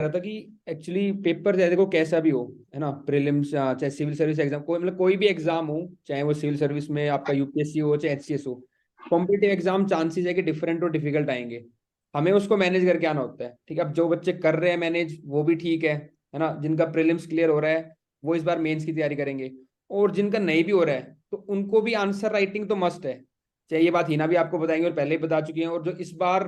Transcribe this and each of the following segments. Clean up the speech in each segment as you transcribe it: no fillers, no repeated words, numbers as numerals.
रहा था कि एक्चुअली पेपर चाहे देखो कैसा भी हो, है ना, प्रीलिम्स चाहे सिविल सर्विस एग्जाम, कोई मतलब कोई भी एग्जाम हो, चाहे वो सिविल सर्विस में आपका यूपीएससी हो चाहे एचसीएस हो, कॉम्पिटिटिव एग्जाम चांसेस है कि डिफरेंट और डिफिकल्ट आएंगे। हमें उसको मैनेज करके आना होता है। ठीक है, अब जो बच्चे कर रहे हैं मैनेज वो भी ठीक है ना, जिनका प्रीलिम्स क्लियर हो रहा है वो इस बार मेंस की तैयारी करेंगे, और जिनका नहीं भी हो रहा है तो उनको भी आंसर राइटिंग तो मस्ट है। चाहे ये बात हिना भी आपको बताएंगे और पहले ही बता चुकी हैं, और जो इस बार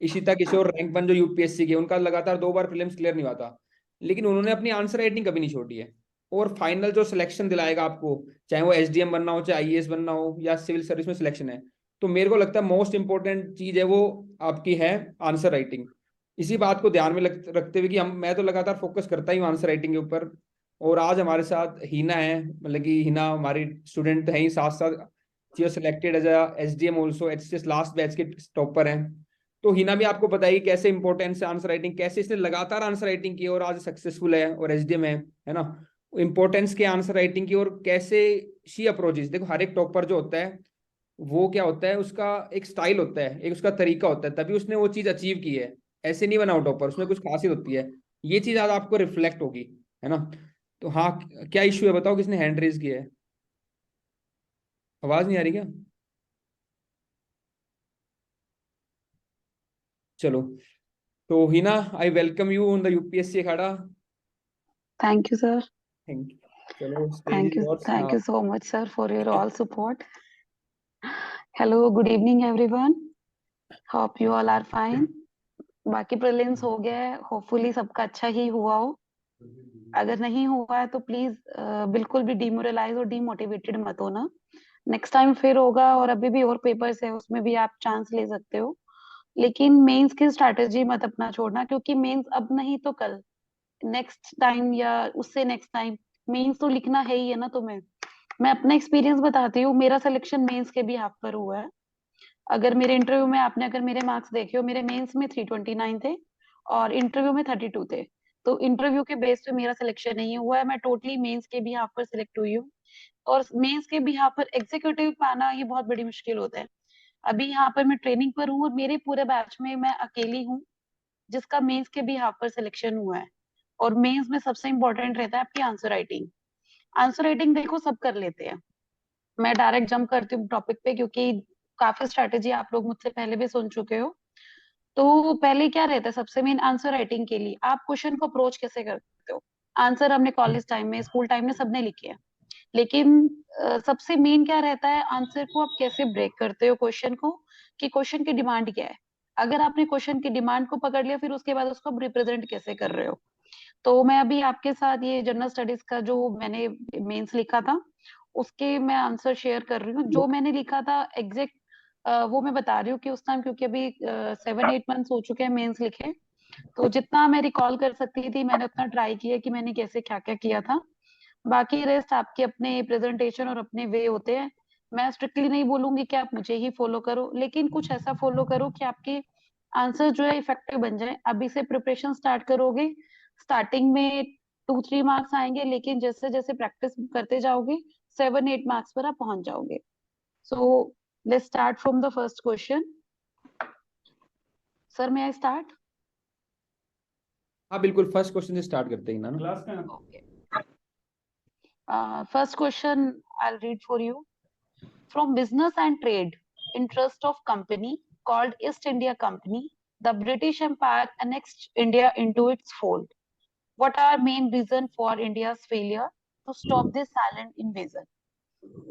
इशिता किशोर रैंक 1 जो यूपीएससी के, उनका लगातार 2 बार प्रीलिम्स क्लियर नहीं हुआ था, लेकिन उन्होंने अपनी आंसर राइटिंग कभी नहीं छोड़ी है। और फाइनल जो सिलेक्शन दिलाएगा आपको, चाहे वो एसडीएम बनना हो चाहे आईएएस बनना हो या सिविल सर्विस में सिलेक्शन है, तो मेरे को लगता है मोस्ट इंपॉर्टेंट चीज है वो आपकी है आंसर राइटिंग। इसी बात को ध्यान में रखते हुए कि हम मैं तो लगातार फोकस करता ही हूँ आंसर राइटिंग के ऊपर। और आज हमारे साथ हिना है, मतलब कि हिना हमारी स्टूडेंट है ही, साथ साथ she selected as S D M also, HCS last batch के टॉपर हैं। तो हिना भी आपको बताइए कैसे इंपॉर्टेंस है आंसर राइटिंग, कैसे इसने लगातार आंसर राइटिंग की और आज सक्सेसफुल है और एसडीएम है ना। इंपॉर्टेंस के आंसर राइटिंग की, और कैसे शी अप्रोचेस, देखो हर एक टॉपर जो होता है वो क्या होता है, उसका एक स्टाइल होता है, एक उसका तरीका होता है, तभी उसने वो चीज अचीव की है। ऐसे नहीं बना टॉपर, उसमें कुछ खासियत होती है। ये चीज आज आपको रिफ्लेक्ट होगी, है ना। तो हाँ, क्या इश्यू है बताओ, किसने हैंड रेज किया है? आवाज नहीं आ रही क्या? चलो, तो Heena, I welcome you on the UPSC अखाड़ा। Thank you, sir. Thank you. चलो, stage is yours. Thank you so much, sir, for your all support. Hello, good evening, everyone. Hope you all are fine. बाकी prelims हो गया है, hopefully सबका अच्छा ही हुआ हो। अगर नहीं हुआ है तो प्लीज बिल्कुल भी डिमोरलाइज और डिमोटिवेटेड मत होना। नेक्स्ट टाइम फिर होगा, और अभी भी और पेपर्स है, उसमें भी आप चांस ले सकते हो। लेकिन मेंस की स्ट्रैटेजी मत अपना छोड़ना, क्योंकि मेंस अब नहीं तो कल, नेक्स्ट टाइम या उससे नेक्स्ट टाइम मेंस तो लिखना है ही है ना तुम्हें। मैं अपना एक्सपीरियंस बताती हूँ, मेरा सिलेक्शन मेंस के भी हाफ पर हुआ है। अगर मेरे इंटरव्यू में आपने अगर मेरे मार्क्स देखे हो, मेरे मेंस में 329 थे और इंटरव्यू में 32 थे। तो इंटरव्यू के बेस पे मेरा सिलेक्शन नहीं हुआ है, मैं टोटली मेंस के भी हाफ पर सिलेक्ट हुई हूँ। और मेंस के भी यहाँ पर एग्जीक्यूटिव पाना ये बहुत बड़ी मुश्किल होता है। अभी यहाँ पर मैं ट्रेनिंग पर हूँ और मेरे पूरे बैच में मैं अकेली हूँ जिसका मेंस के भी हाफ पर सिलेक्शन हुआ है। और मेंस में सबसे इंपॉर्टेंट रहता है आपकी आंसर राइटिंग। आंसर राइटिंग देखो सब कर लेते हैं, मैं डायरेक्ट जंप करती हूँ टॉपिक पे, क्योंकि काफी स्ट्रैटेजी आप लोग मुझसे पहले भी सुन चुके हो। तो पहले क्या रहता है, सबसे मेन आंसर राइटिंग के लिए आप क्वेश्चन को अप्रोच कैसे करते हो। आंसर हमने कॉलेज टाइम में स्कूल टाइम में सबने लिखे हैं, लेकिन सबसे मेन क्या रहता है, आंसर को आप कैसे ब्रेक करते हो क्वेश्चन को, कि क्वेश्चन की डिमांड क्या है। अगर आपने क्वेश्चन की डिमांड को पकड़ लिया, फिर उसके बाद उसको रिप्रेजेंट कैसे कर रहे हो। तो मैं अभी आपके साथ ये जनरल स्टडीज का जो मैंने मेंस लिखा था उसके मैं आंसर शेयर कर रही हूँ। जो मैंने लिखा था एग्जैक्ट वो मैं बता रही हूँ कि उस टाइम, क्योंकि अभी 7-8 मंथ्स हो चुके हैं मेंस लिखे, तो जितना मैं रिकॉल कर सकती थी मैंने उतना ट्राई किया कि मैंने कैसे क्या क्या किया था। बाकी रेस्ट आपके अपने प्रेजेंटेशन और अपने वे होते हैं। मैं स्ट्रिक्टली नहीं बोलूंगी कि आप मुझे ही फॉलो करो, लेकिन कुछ ऐसा फॉलो करो कि आपके आंसर जो है इफेक्टिव बन जाए। अभी से प्रिपरेशन स्टार्ट करोगे, स्टार्टिंग में 2-3 मार्क्स आएंगे, लेकिन जैसे जैसे प्रैक्टिस करते जाओगे 7-8 मार्क्स पर आप पहुंच जाओगे। So let's start from the first question. Sir may I start? हाँ बिल्कुल, फर्स्ट क्वेश्चन से स्टार्ट करते हैं ना। क्लास का Okay. First question I'll read for you. From business and trade interest of company called East India Company, the British Empire annexed India into its fold. What are main reason for India's failure to stop this silent invasion?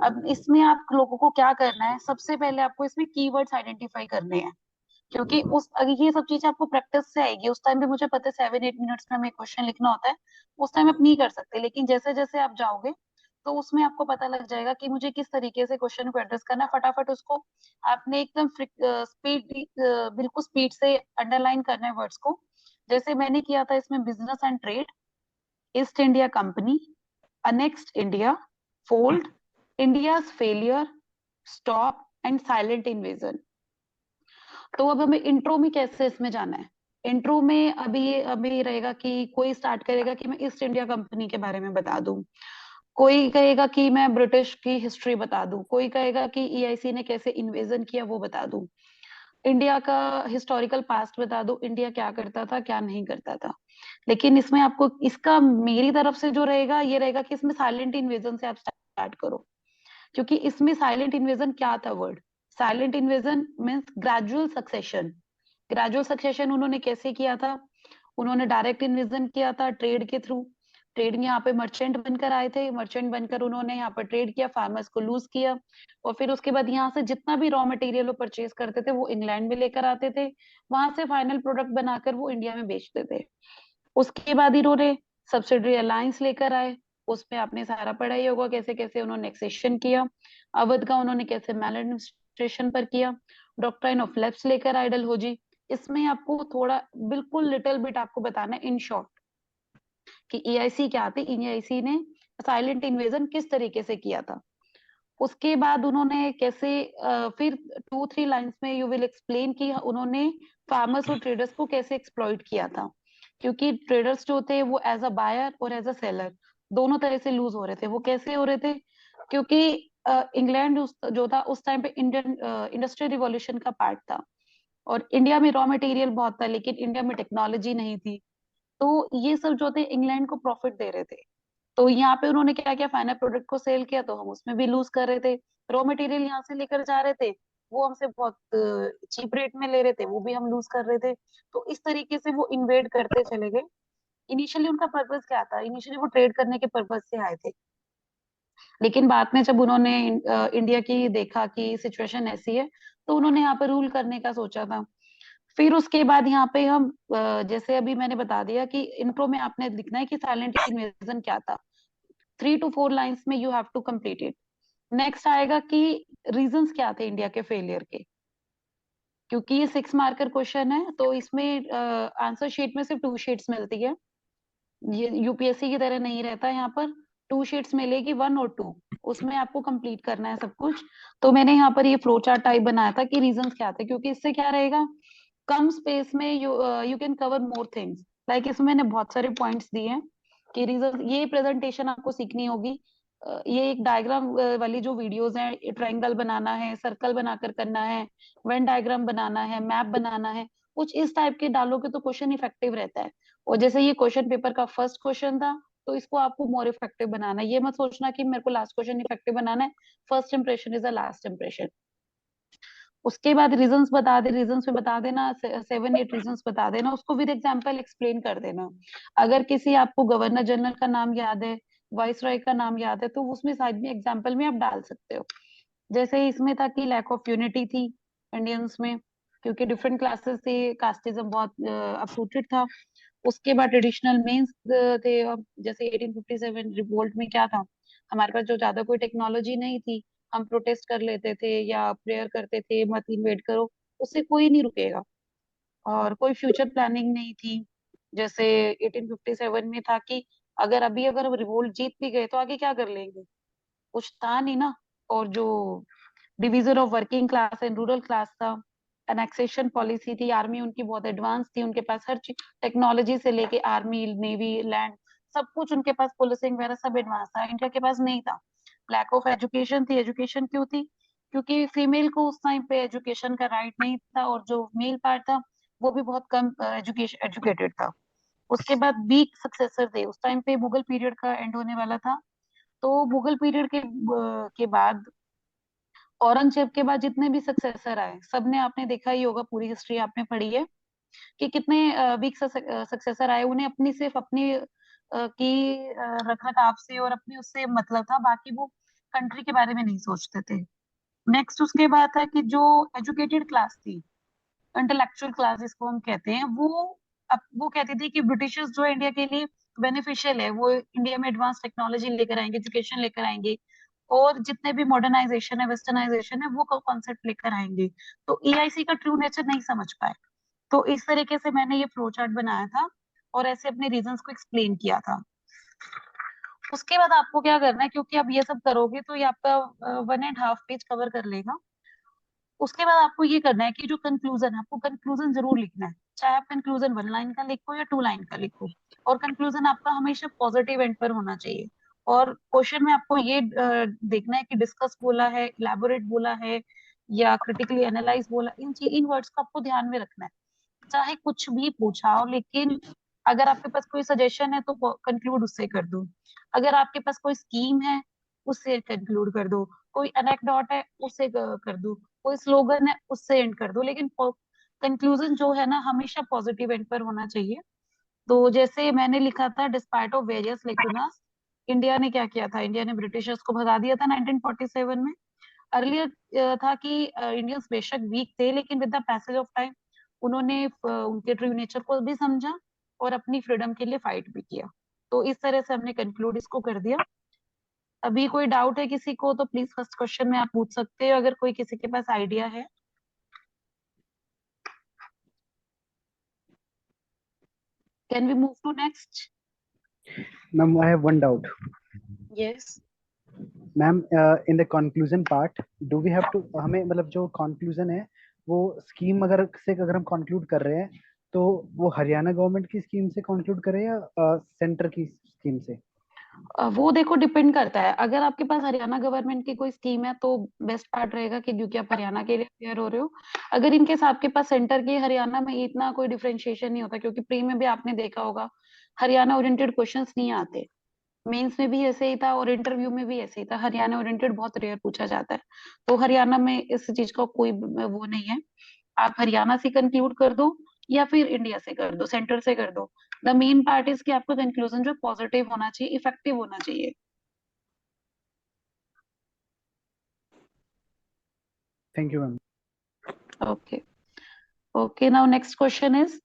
अब इसमें आप लोगों को क्या करना है, सबसे पहले आपको इसमें कीवर्ड्स आइडेंटिफाई करने हैं, क्योंकि उस अगर ये सब चीजें आपको प्रैक्टिस से आएगी। उस टाइम भी मुझे पता है 7-8 मिनट्स में हमें क्वेश्चन लिखना होता है, उस टाइम आप नहीं कर सकते, लेकिन जैसे जैसे आप जाओगे तो उसमें आपको पता लग जाएगा कि मुझे किस तरीके से क्वेश्चन को एड्रेस करना है। फटाफट उसको आपने एकदम स्पीड, बिल्कुल स्पीड से अंडरलाइन करना है वर्ड्स को, जैसे मैंने किया था इसमें। Business and trade, east India company, annexed India, fold, India's failure, stop and silent invasion. तो अब हमें इंट्रो में कैसे इसमें जाना है। इंट्रो में अभी अभी रहेगा कि कोई स्टार्ट करेगा कि मैं ईस्ट इंडिया कंपनी के बारे में बता दूं, कोई कहेगा कि मैं ब्रिटिश की हिस्ट्री बता दूं, कोई कहेगा कि ईआईसी ने कैसे इन्वेजन किया वो बता दूं, इंडिया का हिस्टोरिकल पास्ट बता दूं, इंडिया क्या करता था क्या नहीं करता था। लेकिन इसमें आपको इसका मेरी तरफ से जो रहेगा ये रहेगा कि इसमें साइलेंट इन्वेजन से आप स्टार्ट करो, क्योंकि इसमें साइलेंट इन्वेजन क्या था word, silent invasion means gradual succession. Gradual succession उन्होंने कैसे किया था, उन्होंने डायरेक्ट इन्वेजन किया था ट्रेड के थ्रू। ट्रेड में यहाँ पे मर्चेंट बनकर आए थे, मर्चेंट बनकर उन्होंने यहाँ पर ट्रेड किया, फार्मर्स को लूज किया, और फिर उसके बाद यहाँ से जितना भी रॉ मटेरियल वो परचेज करते थे वो इंग्लैंड में लेकर आते थे, वहां से फाइनल प्रोडक्ट बनाकर वो इंडिया में बेचते थे। उसके बाद इन्होंने सब्सिडरी अलायंस लेकर आए, उसमें आपने सारा पढ़ा ही होगा कैसे कैसे उन्होंने एक्सेशन किया, अवध का उन्होंने कैसे मैल एडमिनिस्ट्रेशन पर किया, डॉक्ट्राइन ऑफ लेफ्ट लेकर आए डलहौजी। इसमें आपको थोड़ा बिल्कुल लिटिल बिट आपको बताना है इन शॉर्ट कि ईआईसी क्या थी, ईआईसी ने साइलेंट इन्वेजन किस तरीके से किया था। उसके बाद उन्होंने कैसे फिर 2-3 लाइंस में यू विल एक्सप्लेन कि उन्होंने फार्मर्स और ट्रेडर्स को कैसे एक्सप्लॉइट किया था, क्योंकि ट्रेडर्स जो थे वो एज अ बायर और एज अ सेलर दोनों तरह से लूज हो रहे थे। वो कैसे हो रहे थे, क्योंकि इंग्लैंड जो था उस टाइम पे इंडियन इंडस्ट्रियल रिवॉल्यूशन का पार्ट था, और इंडिया में रॉ मटेरियल बहुत था लेकिन इंडिया में टेक्नोलॉजी नहीं थी। तो ये सब जो थे इंग्लैंड को प्रॉफिट दे रहे थे। तो यहाँ पे उन्होंने क्या किया, फाइनल प्रोडक्ट को सेल किया तो हम उसमें भी लूज कर रहे थे। रॉ मटेरियल यहाँ से लेकर जा रहे थे, वो हमसे बहुत चीप रेट में ले रहे थे, वो भी हम लूज कर रहे थे। तो इस तरीके से वो इन्वेड करते चले गए। इनिशियली उनका पर्पस क्या था, इनिशियली वो ट्रेड करने के पर्पस से आए थे, लेकिन बाद में जब उन्होंने इंडिया की देखा कि सिचुएशन ऐसी है, तो उन्होंने यहाँ पे रूल करने का सोचा था। फिर उसके बाद यहाँ पे हम जैसे अभी मैंने बता दिया कि इंट्रो में आपने लिखना है कि साइलेंट इन्वेजन क्या था, 3 to 4 लाइंस में you have to complete it. Next आएगा कि रीजंस क्या थे इंडिया के फेलियर के, क्योंकि ये 6 मार्कर क्वेश्चन है तो इसमें आंसर शीट में सिर्फ 2 शीट्स मिलती है, ये यूपीएससी की तरह नहीं रहता यहाँ पर। 2 शीट्स मिलेगी, 1 और 2, उसमें आपको कंप्लीट करना है सब कुछ। तो मैंने यहाँ पर ये फ्लो चार्ट टाइप बनाया था कि रीजंस क्या थे, क्योंकि इससे क्या रहेगा, कम स्पेस में you can cover more things. Like इसमें मैंने बहुत सारे पॉइंट्स दिए हैं कि रीजन, ये प्रेजेंटेशन आपको सीखनी होगी। ये एक डायग्राम वाली जो वीडियोस हैं, ट्रायंगल बनाना है, सर्कल बनाकर करना है, वेन डायग्राम बनाना है, मैप बनाना है, कुछ इस टाइप के डालोगे तो क्वेश्चन इफेक्टिव रहता है। और जैसे ये क्वेश्चन पेपर का फर्स्ट क्वेश्चन था, तो इसको आपको मोर इफेक्टिव बनाना है। ये मत सोचना कि मेरे को लास्ट क्वेश्चन इफेक्टिव बनाना है, first impression is the last impression. उसके बाद रीजंस बता दे, रीजंस में बता देना 7-8 रीजंस बता देना, उसको विद एग्जांपल एक्सप्लेन कर देना। अगर किसी आपको गवर्नर जनरल का नाम याद है, वाइस रॉय का नाम याद है, तो उसमें साइड में एग्जांपल में आप डाल सकते हो। जैसे इसमें था कि लैक ऑफ यूनिटी थी इंडियंस में, क्योंकि डिफरेंट क्लासेस से कास्टिज्म बहुत अपरूटेड था। उसके बाद ट्रेडिशनल मीन्स थे, जैसे 1857 रिवोल्ट में क्या था, हमारे पास जो ज्यादा कोई टेक्नोलॉजी नहीं थी, हम प्रोटेस्ट कर लेते थे या प्रेयर करते थे मत इन्वेड करो, उससे कोई नहीं रुकेगा। और कोई फ्यूचर प्लानिंग नहीं थी, जैसे 1857 में था कि अगर हम रिवोल्ट जीत भी गए तो आगे क्या कर लेंगे, कुछ था नहीं ना। और जो division of working class and rural class था, एनेक्सेशन पॉलिसी थी, आर्मी उनकी बहुत एडवांस थी, उनके पास हर चीज टेक्नोलॉजी से लेके आर्मी नेवी लैंड सब कुछ उनके पास, पुलिसिंग वगैरह सब एडवांस था, इंडिया के पास नहीं था। लैक ऑफ एजुकेशन थी, एजुकेशन क्यों थी, क्योंकि फीमेल को उस टाइम पे एजुकेशन का राइट नहीं था, और जो मेल पार्ट था वो भी बहुत कम एजुकेशन एजुकेटेड था। उसके बाद वीक सक्सेसर थे, उस टाइम पे मुगल पीरियड का एंड होने वाला था। तो मुगल पीरियड के बाद औरंगजेब के बाद जितने भी सक्सेसर आए, सबने आपने देखा ही होगा, पूरी हिस्ट्री आपने पढ़ी है कि कितने वीक सक्सेसर आए, उन्हें अपनी सिर्फ अपनी रख रखाव से और अपनी उससे मतलब था, बाकी वो कंट्री के बारे में नहीं सोचते थे। नेक्स्ट उसके बाद था कि जो एजुकेटेड क्लास थी, इंटेलेक्चुअल क्लास जिसको हम कहते हैं, वो कहती थी कि ब्रिटिशर्स जो है इंडिया के लिए बेनिफिशियल है, वो इंडिया में एडवांस टेक्नोलॉजी लेकर आएंगे, एजुकेशन लेकर आएंगे, और जितने भी मॉडर्नाइजेशन है, वेस्टर्नाइजेशन है, वो कॉन्सेप्ट लेकर आएंगे। तो ईआईसी का ट्रू नेचर नहीं समझ पाए। तो इस तरीके से मैंने ये फ्लो चार्ट बनाया था और ऐसे अपने रीजंस को एक्सप्लेन किया था। उसके बाद आपको क्या करना है, क्योंकि आप ये सब करोगे तो ये आपका 1.5 पेज कवर कर लेगा। उसके बाद आपको ये करना है कि जो कंक्लूजन है, आपको कंक्लूजन जरूर लिखना है, चाहे आप कंक्लूजन 1 लाइन का लिखो या 2 लाइन का लिखो, और कंक्लूजन आपका हमेशा पॉजिटिव एंड पर होना चाहिए। और क्वेश्चन में आपको ये देखना है कि डिस्कस बोला है, इलेबोरेट बोला है, या क्रिटिकली एनालाइज बोला, इन वर्ड्स को आपको ध्यान में रखना है। चाहे कुछ भी पूछा हो, लेकिन अगर आपके पास कोई सजेशन है तो कंक्लूड उससे कर दो। अगर आपके पास कोई स्कीम है उससे कंक्लूड कर दो। कोई अनेक्डोट है उससे कर दो। कोई स्लोगन है उससे एंड कर दो। लेकिन कंक्लूजन जो है ना हमेशा पॉजिटिव एंड पर होना चाहिए। तो जैसे मैंने लिखा था, डिस्पाइट ऑफ वेरियस लेकुनास, इंडिया ने क्या किया था, इंडिया ने ब्रिटिशर्स को भगा दिया था 1947 में। अर्लियर था कि इंडियंस बेशक वीक थे, लेकिन with the passage of time उन्होंने उनके ट्रू नेचर को भी समझा और अपनी फ्रीडम के लिए फाइट भी किया। तो इस तरह से हमने कंक्लूड इसको कर दिया। अभी कोई डाउट है किसी को तो प्लीज फर्स्ट क्वेश्चन में आप पूछ सकते हो, अगर कोई किसी के पास आइडिया है। Can we move to next? Ma'am, I have one doubt. Yes. Ma'am, in the conclusion part, do we have to, हमें मतलब जो कंक्लूजन है वो स्कीम अगर हम कंक्लूड कर रहे हैं तो वो हरियाणा गवर्नमेंट की स्कीम से कंक्लूड करें या सेंटर की स्कीम से? वो देखो डिपेंड करता है। अगर आपके पास हरियाणा गवर्नमेंट की कोई स्कीम है तो बेस्ट पार्ट रहेगा कि क्योंकि आप हरियाणा के लिए अपेयर हो रहे हो। अगर इनकेस आपके पास सेंटर की, हरियाणा में इतना कोई डिफरेंशिएशन नहीं होता, क्योंकि प्री में भी आपने देखा होगा हरियाणा ओरिएंटेड क्वेश्चंस नहीं आते। मेंस में भी ऐसे ही था और इंटरव्यू में भी ऐसे ही था। हरियाणा ओरिएंटेड बहुत रेयर पूछा जाता है। तो हरियाणा में इस चीज का कोई वो नहीं है। आप हरियाणा से कंक्लूड कर दो या फिर इंडिया से कर दो, सेंटर से कर दो। द मेन पार्ट इज कि आपका कंक्लूजन जो पॉजिटिव होना चाहिए, इफेक्टिव होना चाहिए। Thank you ma'am. Okay. Okay. Now next question is,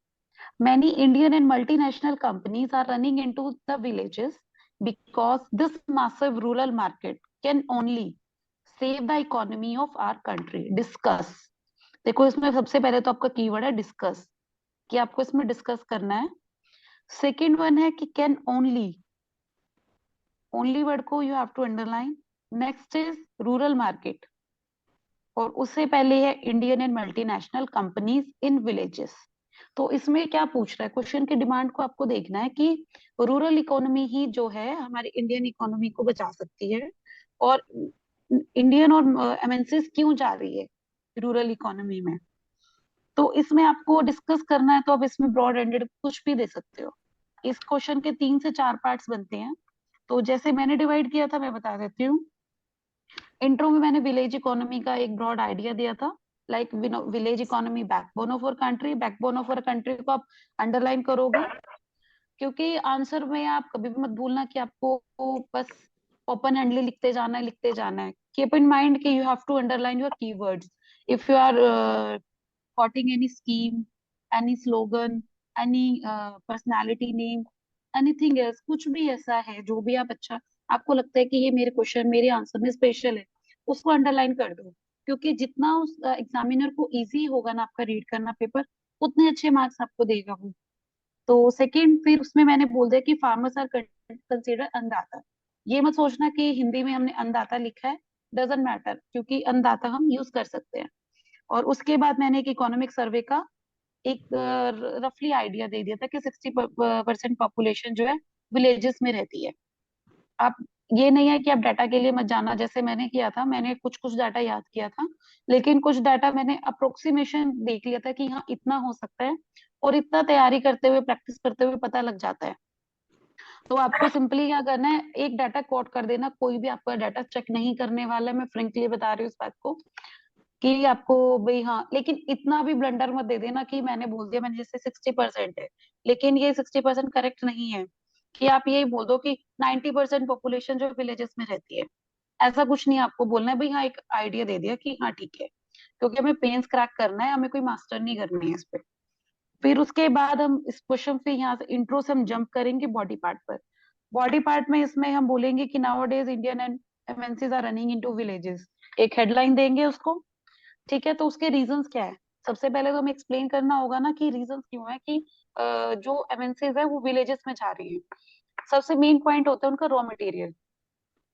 many Indian and multinational companies are running into the villages because this massive rural market can only save the economy of our country. Discuss. देखो इसमें सबसे पहले तो आपका keyword है discuss, कि आपको इसमें डिस्कस करना है। सेकेंड वन है कि कैन ओनली, ओनली वर्ड को you have to underline. Next is rural market, और उससे पहले है Indian and multinational companies in villages. तो इसमें क्या पूछ रहा है, क्वेश्चन की डिमांड को आपको देखना है कि रूरल इकोनॉमी ही जो है हमारी इंडियन इकोनॉमी को बचा सकती है, और इंडियन और एमएनसीज क्यों जा रही है रूरल इकोनॉमी में। तो इसमें आपको डिस्कस करना है, तो आप इसमें ब्रॉड एंडेड कुछ भी दे सकते हो। इस क्वेश्चन के 3 से 4 पार्ट्स बनते हैं। तो जैसे मैंने डिवाइड किया था मैं बता देती हूँ। इंट्रो में मैंने विलेज इकोनॉमी का एक ब्रॉड आइडिया दिया था, like village economy backbone of our country. Backbone of our country को आप अंडरलाइन करोगे, क्योंकि आंसर में आप कभी भी मत भूलना कि आपको बस ओपन हैंडली लिखते जाना है, लिखते जाना है। कीप इन माइंड कि you have to underline your keywords if you are quoting any scheme, any slogan, any personality name, anything else, कुछ भी ऐसा है जो भी आप अच्छा आपको लगता है कि ये मेरे क्वेश्चन मेरे आंसर में स्पेशल है, उसको अंडरलाइन कर दो। क्योंकि जितना उस एग्जामिनर को इजी होगा ना आपका रीड करना पेपर, उतने अच्छे मार्क्स आपको देगा वो। तो सेकंड, फिर उसमें मैंने बोल दिया कि फार्मर्स आर कंसिडर अन्नदाता। ये मत सोचना कि हिंदी में हमने अन्नदाता लिखा है, डजेंट मैटर, क्योंकि अन्नदाता हम यूज कर सकते हैं। और उसके बाद मैंने एक इकोनॉमिक सर्वे का एक रफली आइडिया दे दिया था कि 60% पॉपुलेशन जो है विलेजेस में रहती है। आप, ये नहीं है कि आप डाटा के लिए मत जाना, जैसे मैंने किया था, मैंने कुछ कुछ डाटा याद किया था, लेकिन कुछ डाटा मैंने अप्रोक्सीमेशन देख लिया था कि हाँ इतना हो सकता है, और इतना तैयारी करते हुए प्रैक्टिस करते हुए पता लग जाता है। तो आपको सिंपली क्या करना है, एक डाटा कोट कर देना। कोई भी आपका डाटा चेक नहीं करने वाला है, मैं फ्रेंकली बता रही हूँ इस बात को, कि आपको भाई हाँ, लेकिन इतना भी ब्लंडर मत दे देना कि मैंने बोल दिया मैंने जैसे 60% है, लेकिन ये 60% करेक्ट नहीं है। कि आप यही बोल दो कि 90% पॉपुलेशन जो विलेजेस में रहती है। ऐसा कुछ नहीं आपको बोलना है भाई, हाँ एक आइडिया दे दिया कि हाँ ठीक है, क्योंकि हमें पेन्स क्रैक करना है, हमें कोई मास्टर नहीं करनी है इस पे। फिर उसके बाद हम इस क्वेश्चन से, यहाँ से इंट्रो से हम जंप करेंगे बॉडी पार्ट पर। बॉडी पार्ट में इसमें हम बोलेंगे कि nowadays Indian and MNCs are running into villages, एक हेडलाइन देंगे उसको। ठीक है, तो उसके रीजंस क्या है, सबसे पहले तो हमें एक्सप्लेन करना होगा ना कि रीजंस क्यों है कि जो एमएनसीज है वो विलेजेस में जा रही है। सबसे मेन पॉइंट होता है उनका रॉ मटेरियल,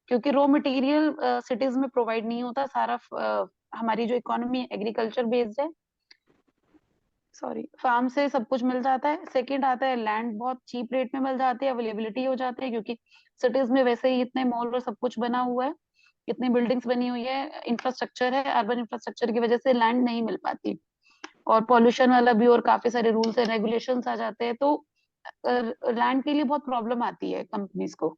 क्योंकि रॉ मटेरियल सिटीज में प्रोवाइड नहीं होता सारा। हमारी जो इकोनॉमी एग्रीकल्चर बेस्ड है, सॉरी, फार्म से सब कुछ मिल जाता है। सेकंड आता है लैंड, बहुत चीप रेट में मिल जाती है, अवेलेबिलिटी हो जाती है, क्योंकि सिटीज में वैसे ही इतने मॉल और सब कुछ बना हुआ है, इतनी बिल्डिंग्स बनी हुई है, इंफ्रास्ट्रक्चर है, अर्बन इंफ्रास्ट्रक्चर की वजह से लैंड नहीं मिल पाती। और पॉल्यूशन वाला भी, और काफी सारे रूल्स एंड रेगुलेशंस आ जाते हैं। तो लैंड के लिए बहुत प्रॉब्लम आती है कंपनीज को।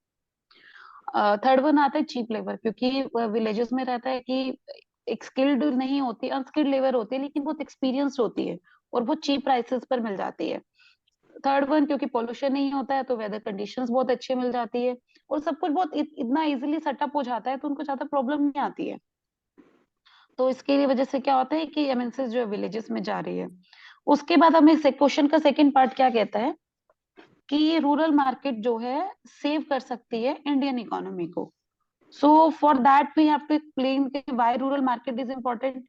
थर्ड वन आता है चीप लेबर, क्योंकि विलेजेस में रहता है कि एक स्किल्ड नहीं होती, अनस्किल्ड लेबर होती है, लेकिन बहुत एक्सपीरियंस्ड होती है और वो चीप प्राइसेस पर मिल जाती है। थर्ड वन, क्योंकि पोल्यूशन नहीं होता है तो वेदर कंडीशंस बहुत अच्छी मिल जाती है और सब कुछ बहुत इतना इजीली सेटअप हो जाता है, तो उनको ज्यादा प्रॉब्लम नहीं आती है। तो इसके वजह से क्या होता है कि एमएनसीज जो है विलेजेस में जा रही है। उसके बाद हमें क्वेश्चन का सेकंड पार्ट क्या कहता है कि रूरल मार्केट जो है सेव कर सकती है इंडियन इकोनॉमी को। So for that we have to explain कि why rural market is important.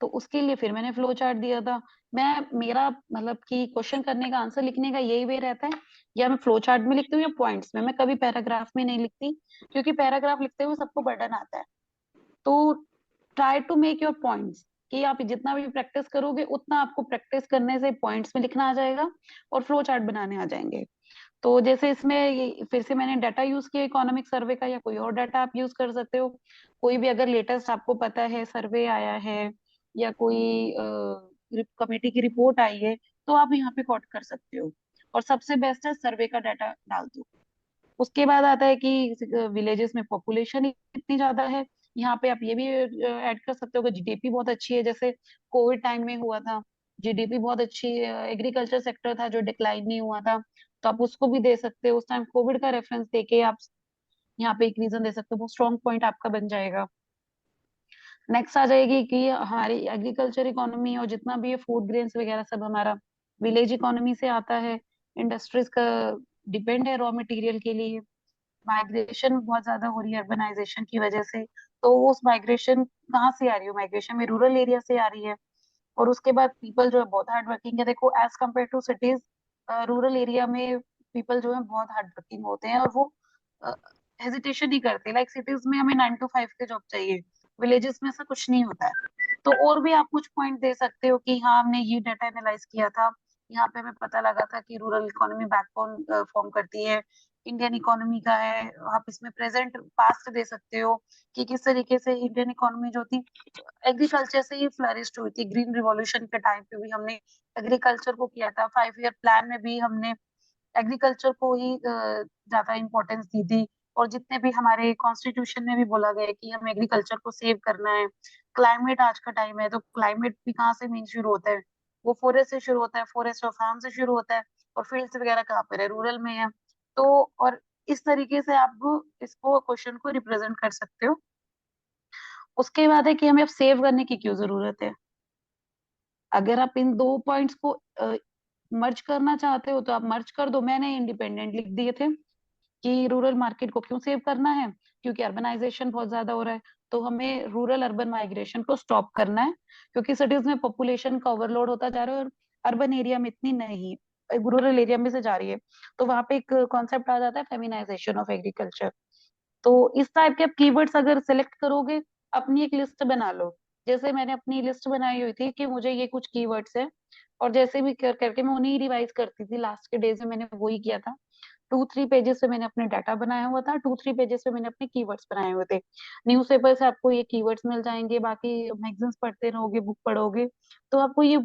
तो उसके लिए फिर मैंने फ्लो चार्ट दिया था। मेरा मतलब कि क्वेश्चन करने का आंसर लिखने का यही वे रहता है, या मैं फ्लो चार्ट में लिखती हूँ या पॉइंट्स में, मैं कभी पैराग्राफ में नहीं लिखती, क्योंकि पैराग्राफ लिखते हुए सबको बर्डन आता है। तो try to make your points, कि आप जितना भी प्रैक्टिस करोगे उतना आपको प्रैक्टिस करने से पॉइंट्स में लिखना आ जाएगा और फ्लो चार्ट बनाने आ जाएंगे। तो जैसे इसमें फिर से मैंने डाटा यूज किया इकोनॉमिक सर्वे का, या कोई और डाटा आप यूज कर सकते हो। कोई भी अगर लेटेस्ट आपको पता है सर्वे आया है या कोई कमेटी की रिपोर्ट आई है, तो आप यहाँ पे कोट कर सकते हो। और सबसे बेस्ट है सर्वे का डाटा डाल दो। उसके बाद आता है कि विलेजेस में पॉपुलेशन इतनी ज्यादा है, यहाँ पे आप ये भी ऐड कर सकते हो कि जीडीपी बहुत अच्छी है, जैसे कोविड टाइम में हुआ था। जीडीपी बहुत अच्छी, एग्रीकल्चर सेक्टर था जो डिक्लाइन नहीं हुआ था, तो आप उसको भी दे सकते हो। उस टाइम कोविड का रेफरेंस देके आप यहाँ पे एक रीजन दे सकते हो, वो स्ट्रॉन्ग पॉइंट आपका बन जाएगा। नेक्स्ट आ जाएगी कि हमारी एग्रीकल्चर इकोनॉमी और जितना भी है फूड ग्रेन्स वगैरह सब हमारा विलेज इकोनॉमी से आता है। इंडस्ट्रीज का डिपेंड है रॉ मटेरियल के लिए। माइग्रेशन बहुत ज्यादा हो रही है अर्बनाइजेशन की वजह से, तो उस माइग्रेशन कहाँ से आ रही है? माइग्रेशन में रूरल एरिया से आ रही है। और उसके बाद पीपल जो है बहुत हार्ड वर्किंग है। देखो as compare to cities, rural area में पीपल जो है बहुत हार्ड वर्किंग होते हैं और वो हेजिटेशन नहीं करते। लाइक सिटीज में हमें 9 to 5 के जॉब चाहिए, विलेजेस में ऐसा कुछ नहीं होता है। तो और भी आप कुछ पॉइंट दे सकते हो कि हाँ हमने ये डाटा एनालाइज किया था, यहाँ पे हमें पता लगा था कि रूरल इकोनॉमी बैकबोन फॉर्म करती है इंडियन इकोनॉमी का है। आप इसमें प्रेजेंट पास्ट दे सकते हो कि किस तरीके से इंडियन इकोनॉमी जो थी एग्रीकल्चर से ही फ्लरिश हुई थी। ग्रीन रिवॉल्यूशन के टाइम पे भी हमने एग्रीकल्चर को किया था, 5 ईयर प्लान में भी हमने एग्रीकल्चर को ही ज्यादा इंपॉर्टेंस दी थी। और जितने भी हमारे कॉन्स्टिट्यूशन में भी बोला गया है कि हमें एग्रीकल्चर को सेव करना है। क्लाइमेट आज का टाइम है, तो क्लाइमेट भी कहाँ से मेन शुरू होता है? वो फॉरेस्ट से शुरू होता है, फॉरेस्ट और फार्म से शुरू होता है। और फील्ड्स वगैरह कहाँ पर है? रूरल में है। तो और इस तरीके से आप इसको क्वेश्चन को रिप्रेजेंट कर सकते हो। उसके बाद है कि हमें अब सेव करने की क्यों जरूरत है। अगर आप इन दो पॉइंट्स को मर्ज करना चाहते हो तो आप मर्ज कर दो। मैंने इंडिपेंडेंट लिख दिए थे कि रूरल मार्केट को क्यों सेव करना है, क्योंकि अर्बनाइजेशन बहुत ज्यादा हो रहा है, तो हमें रूरल अर्बन माइग्रेशन को स्टॉप करना है। क्योंकि सिटीज में पॉपुलेशन का ओवरलोड होता जा रहा है और अर्बन एरिया में इतनी नहीं, रूरल एरिया में से जा रही है। तो वहां पे एक कॉन्सेप्ट आ जाता है फेमिनाइजेशन ऑफ एग्रीकल्चर। तो इस टाइप के आप कीवर्ड्स अगर सिलेक्ट करोगे, अपनी एक लिस्ट बना लो। जैसे मैंने अपनी लिस्ट बनाई हुई थी कि मुझे ये कुछ कीवर्ड्स है, और जैसे भी करके मैं उन्हीं रिवाइज करती थी। लास्ट के डेज में मैंने वही किया था। 2-3 पेजेस पे मैंने अपने डाटा बनाया हुआ था, 2-3 पेजेस पे मैंने अपने कीवर्ड्स बनाए हुए थे। न्यूज़पेपर से आपको ये कीवर्ड्स मिल जाएंगे, बाकी मैगजीन्स पढ़ते रहोगे, बुक पढ़ोगे, तो आपको ये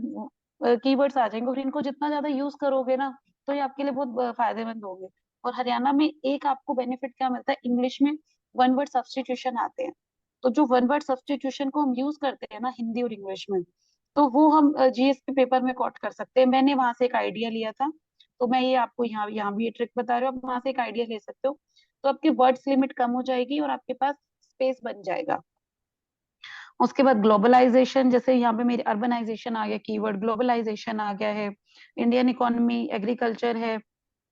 कीवर्ड्स आ जाएंगे। और इनको जितना ज्यादा यूज करोगे ना, तो ये आपके लिए बहुत फायदेमंद होंगे। और हरियाणा में एक आपको बेनिफिट क्या मिलता है, इंग्लिश में 1 वर्ड सब्स्टिट्यूशन आते हैं। तो जो 1 वर्ड सब्स्टिट्यूशन को हम यूज करते हैं ना हिंदी और इंग्लिश में, तो वो हम जीएस के पेपर में कोट कर सकते हैं। मैंने वहां से एक आइडिया लिया था, तो मैं ये आपको यहाँ यहाँ भी ये ट्रिक बता रही हूँ, आप वहां से एक आइडिया ले सकते हो। तो आपकी वर्ड्स लिमिट कम हो जाएगी और आपके पास स्पेस बन जाएगा। उसके बाद ग्लोबलाइजेशन, जैसे यहाँ पे मेरी अर्बनाइजेशन आ गया, कीवर्ड ग्लोबलाइजेशन आ गया है। इंडियन इकोनॉमी एग्रीकल्चर है,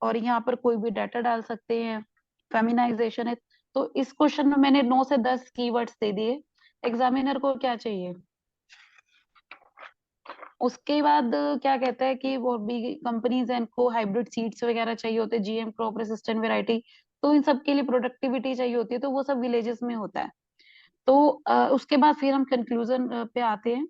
और यहाँ पर कोई भी डाटा डाल सकते हैं। फेमिनाइजेशन है। तो इस क्वेश्चन में मैंने 9 से 10 कीवर्ड्स दे दिए। एग्जामिनर को क्या चाहिए? उसके बाद क्या कहता है कि वो भी कंपनीज हैं, इनको हाइब्रिड सीड्स वगैरह चाहिए होते हैं, जीएम क्रॉप रेसिस्टेंट वैरायटी। तो इन सब के लिए प्रोडक्टिविटी चाहिए होती है, तो वो सब विलेजेस में होता है। तो उसके बाद फिर हम कंक्लूजन पे आते हैं।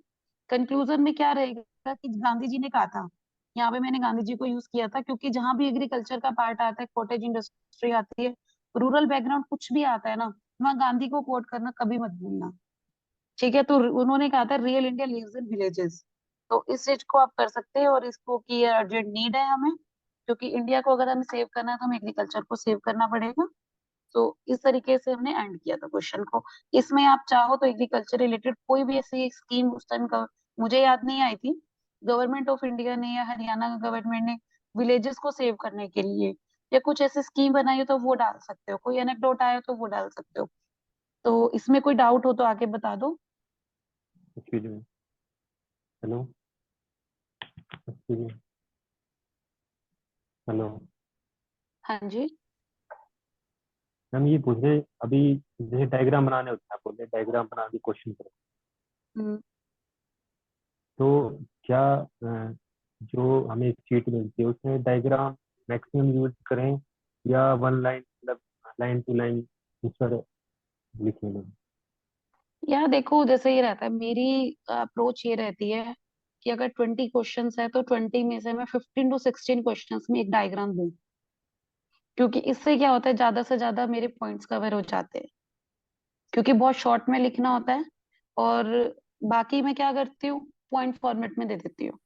कंक्लूजन में क्या रहेगा कि गांधी जी ने कहा था, यहाँ पे मैंने गांधी जी को यूज किया था, क्योंकि जहां भी एग्रीकल्चर का पार्ट आता है, कॉटेज इंडस्ट्री आती है, रूरल बैकग्राउंड कुछ भी आता है ना, वहाँ गांधी को कोट करना कभी मत भूलना। ठीक है? तो उन्होंने कहा था real India lives in villages. तो इस चीज को आप कर सकते हैं, और इसको की अर्जेंट नीड है हमें। क्योंकि इंडिया को अगर हमें सेव करना है तो हमें एग्रीकल्चर को सेव करना पड़ेगा। तो इस तरीके से हमने एंड किया था क्वेश्चन को। इसमें आप चाहो तो एग्रीकल्चर रिलेटेड कोई भी ऐसी स्कीम उस टाइम का मुझे याद नहीं आई थी, गवर्नमेंट ऑफ इंडिया ने या हरियाणा गवर्नमेंट ने विलेजेस को सेव करने के लिए या कुछ ऐसी स्कीम बनाई हो तो वो डाल सकते हो, कोई एनेक्डोट आया तो वो डाल सकते हो। तो इसमें कोई डाउट हो तो आगे बता दो। Excuse me, hello, excuse me, hello हाँ जी। मैम, ये पूछ रहे अभी जैसे डायग्राम बनाने होते हैं, आप बोले डायग्राम बना के क्वेश्चन करो, हम्म, तो क्या जो हमें एक शीट मिलती है उसमें डायग्राम मैक्सिमम यूज करें या वन लाइन, मतलब लाइन टू लाइन आंसर लिखने में? यार देखो जैसे ये रहता है, मेरी अप्रोच ये रहती है कि अगर 20 क्वेश्चंस है तो 20 में से मैं 15 टू 16 क्वेश्चंस में एक डायग्राम दूं, क्योंकि इससे क्या होता है ज्यादा से ज्यादा मेरे पॉइंट्स कवर हो जाते हैं, क्योंकि बहुत शॉर्ट में लिखना होता है। और बाकी मैं क्या करती हूँ, पॉइंट फॉर्मेट में दे देती हूँ।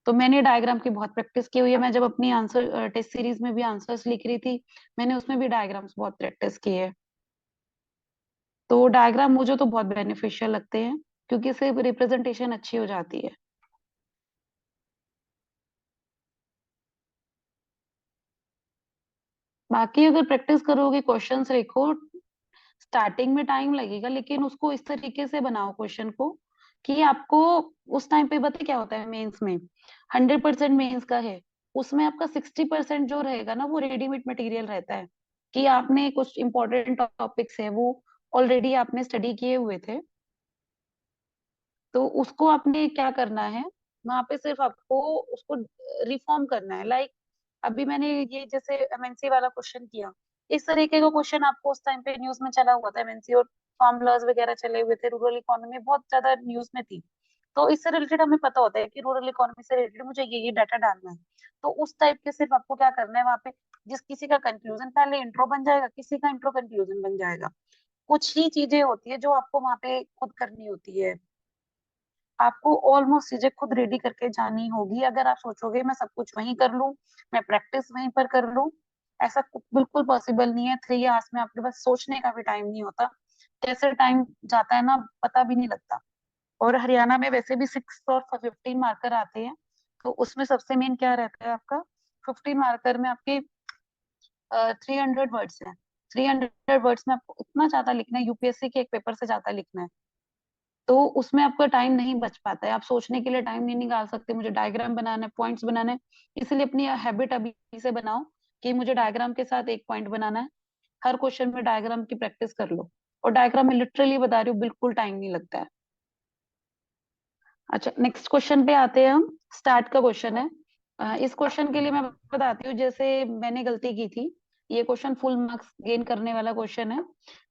तो मैंने डायग्राम की बहुत प्रैक्टिस की हुई है। मैं जब अपनी आंसर टेस्ट सीरीज में भी आंसर्स लिख रही थी, मैंने उसमें भी डायग्राम्स बहुत प्रैक्टिस की है। तो डायग्राम मुझे तो बहुत बेनिफिशियल लगते हैं, क्योंकि इससे रिप्रेजेंटेशन अच्छी हो जाती है। बाकी अगर प्रैक्टिस करोगे, क्वेश्चंस लिखो, स्टार्टिंग में टाइम लगेगा, लेकिन उसको इस तरीके से बनाओ क्वेश्चन को कि आपको उस टाइम पे पता है क्या होता है, मेंस में 100% मेंस का है, उसमें आपका 60% जो रहेगा ना वो रेडीमेड मटेरियल रहता है, कि आपने कुछ इंपॉर्टेंट टॉपिक्स है वो ऑलरेडी आपने स्टडी किए हुए थे। तो उसको आपने क्या करना है, वहां पे सिर्फ आपको उसको रिफॉर्म करना है। लाइक अभी मैंने ये जैसे एमएनसी वाला क्वेश्चन किया, इस तरीके का क्वेश्चन आपको उस टाइम पे न्यूज में चला हुआ था, एमएनसी और फार्मर्स वगैरह चले हुए थे, रूरल इकोनॉमी बहुत ज्यादा न्यूज में थी। तो इससे रिलेटेड हमें पता होता है कि रूरल इकोनॉमी से रिलेटेड मुझे ये डाटा डालना है। तो उस टाइप के सिर्फ आपको क्या करना है, वहां पे जिस किसी का कंक्लूजन पहले इंट्रो बन जाएगा, किसी का इंट्रो कंक्लूजन बन जाएगा। कुछ ही चीजें होती है जो आपको वहां पे खुद करनी होती है। आपको ऑलमोस्ट चीजें खुद रेडी करके जानी होगी। अगर आप सोचोगे मैं सब कुछ वहीं कर लूं, मैं प्रैक्टिस वहीं पर कर लूं, ऐसा बिल्कुल पॉसिबल नहीं है। 3 आवर्स में आपके पास सोचने का भी टाइम नहीं होता, कैसे टाइम जाता है ना पता भी नहीं लगता। और हरियाणा में वैसे भी 6 और 15 मार्कर आते हैं, तो उसमें सबसे मेन क्या रहता है आपका, 15 मार्कर में आपके 300 वर्ड्स है। 300 वर्ड्स में आपको इतना ज्यादा लिखना है, यूपीएससी के एक पेपर से ज्यादा लिखना है। तो उसमें आपका टाइम नहीं बच पाता है, आप सोचने के लिए टाइम नहीं निकाल सकते, मुझे डायग्राम बनाना है, पॉइंट्स बनाना है। इसलिए अपनी हैबिट अभी से बनाओ कि मुझे डायग्राम के साथ एक पॉइंट बनाना है। हर क्वेश्चन में डायग्राम की प्रैक्टिस कर लो। और डायग्राम में लिटरली बता रही हूँ, बिल्कुल टाइम नहीं लगता है। अच्छा, नेक्स्ट क्वेश्चन पे आते हैं हम। स्टार्ट का क्वेश्चन है। इस क्वेश्चन के लिए मैं बताती हूँ, जैसे मैंने गलती की थी। ये क्वेश्चन फुल मार्क्स गेन करने वाला क्वेश्चन है।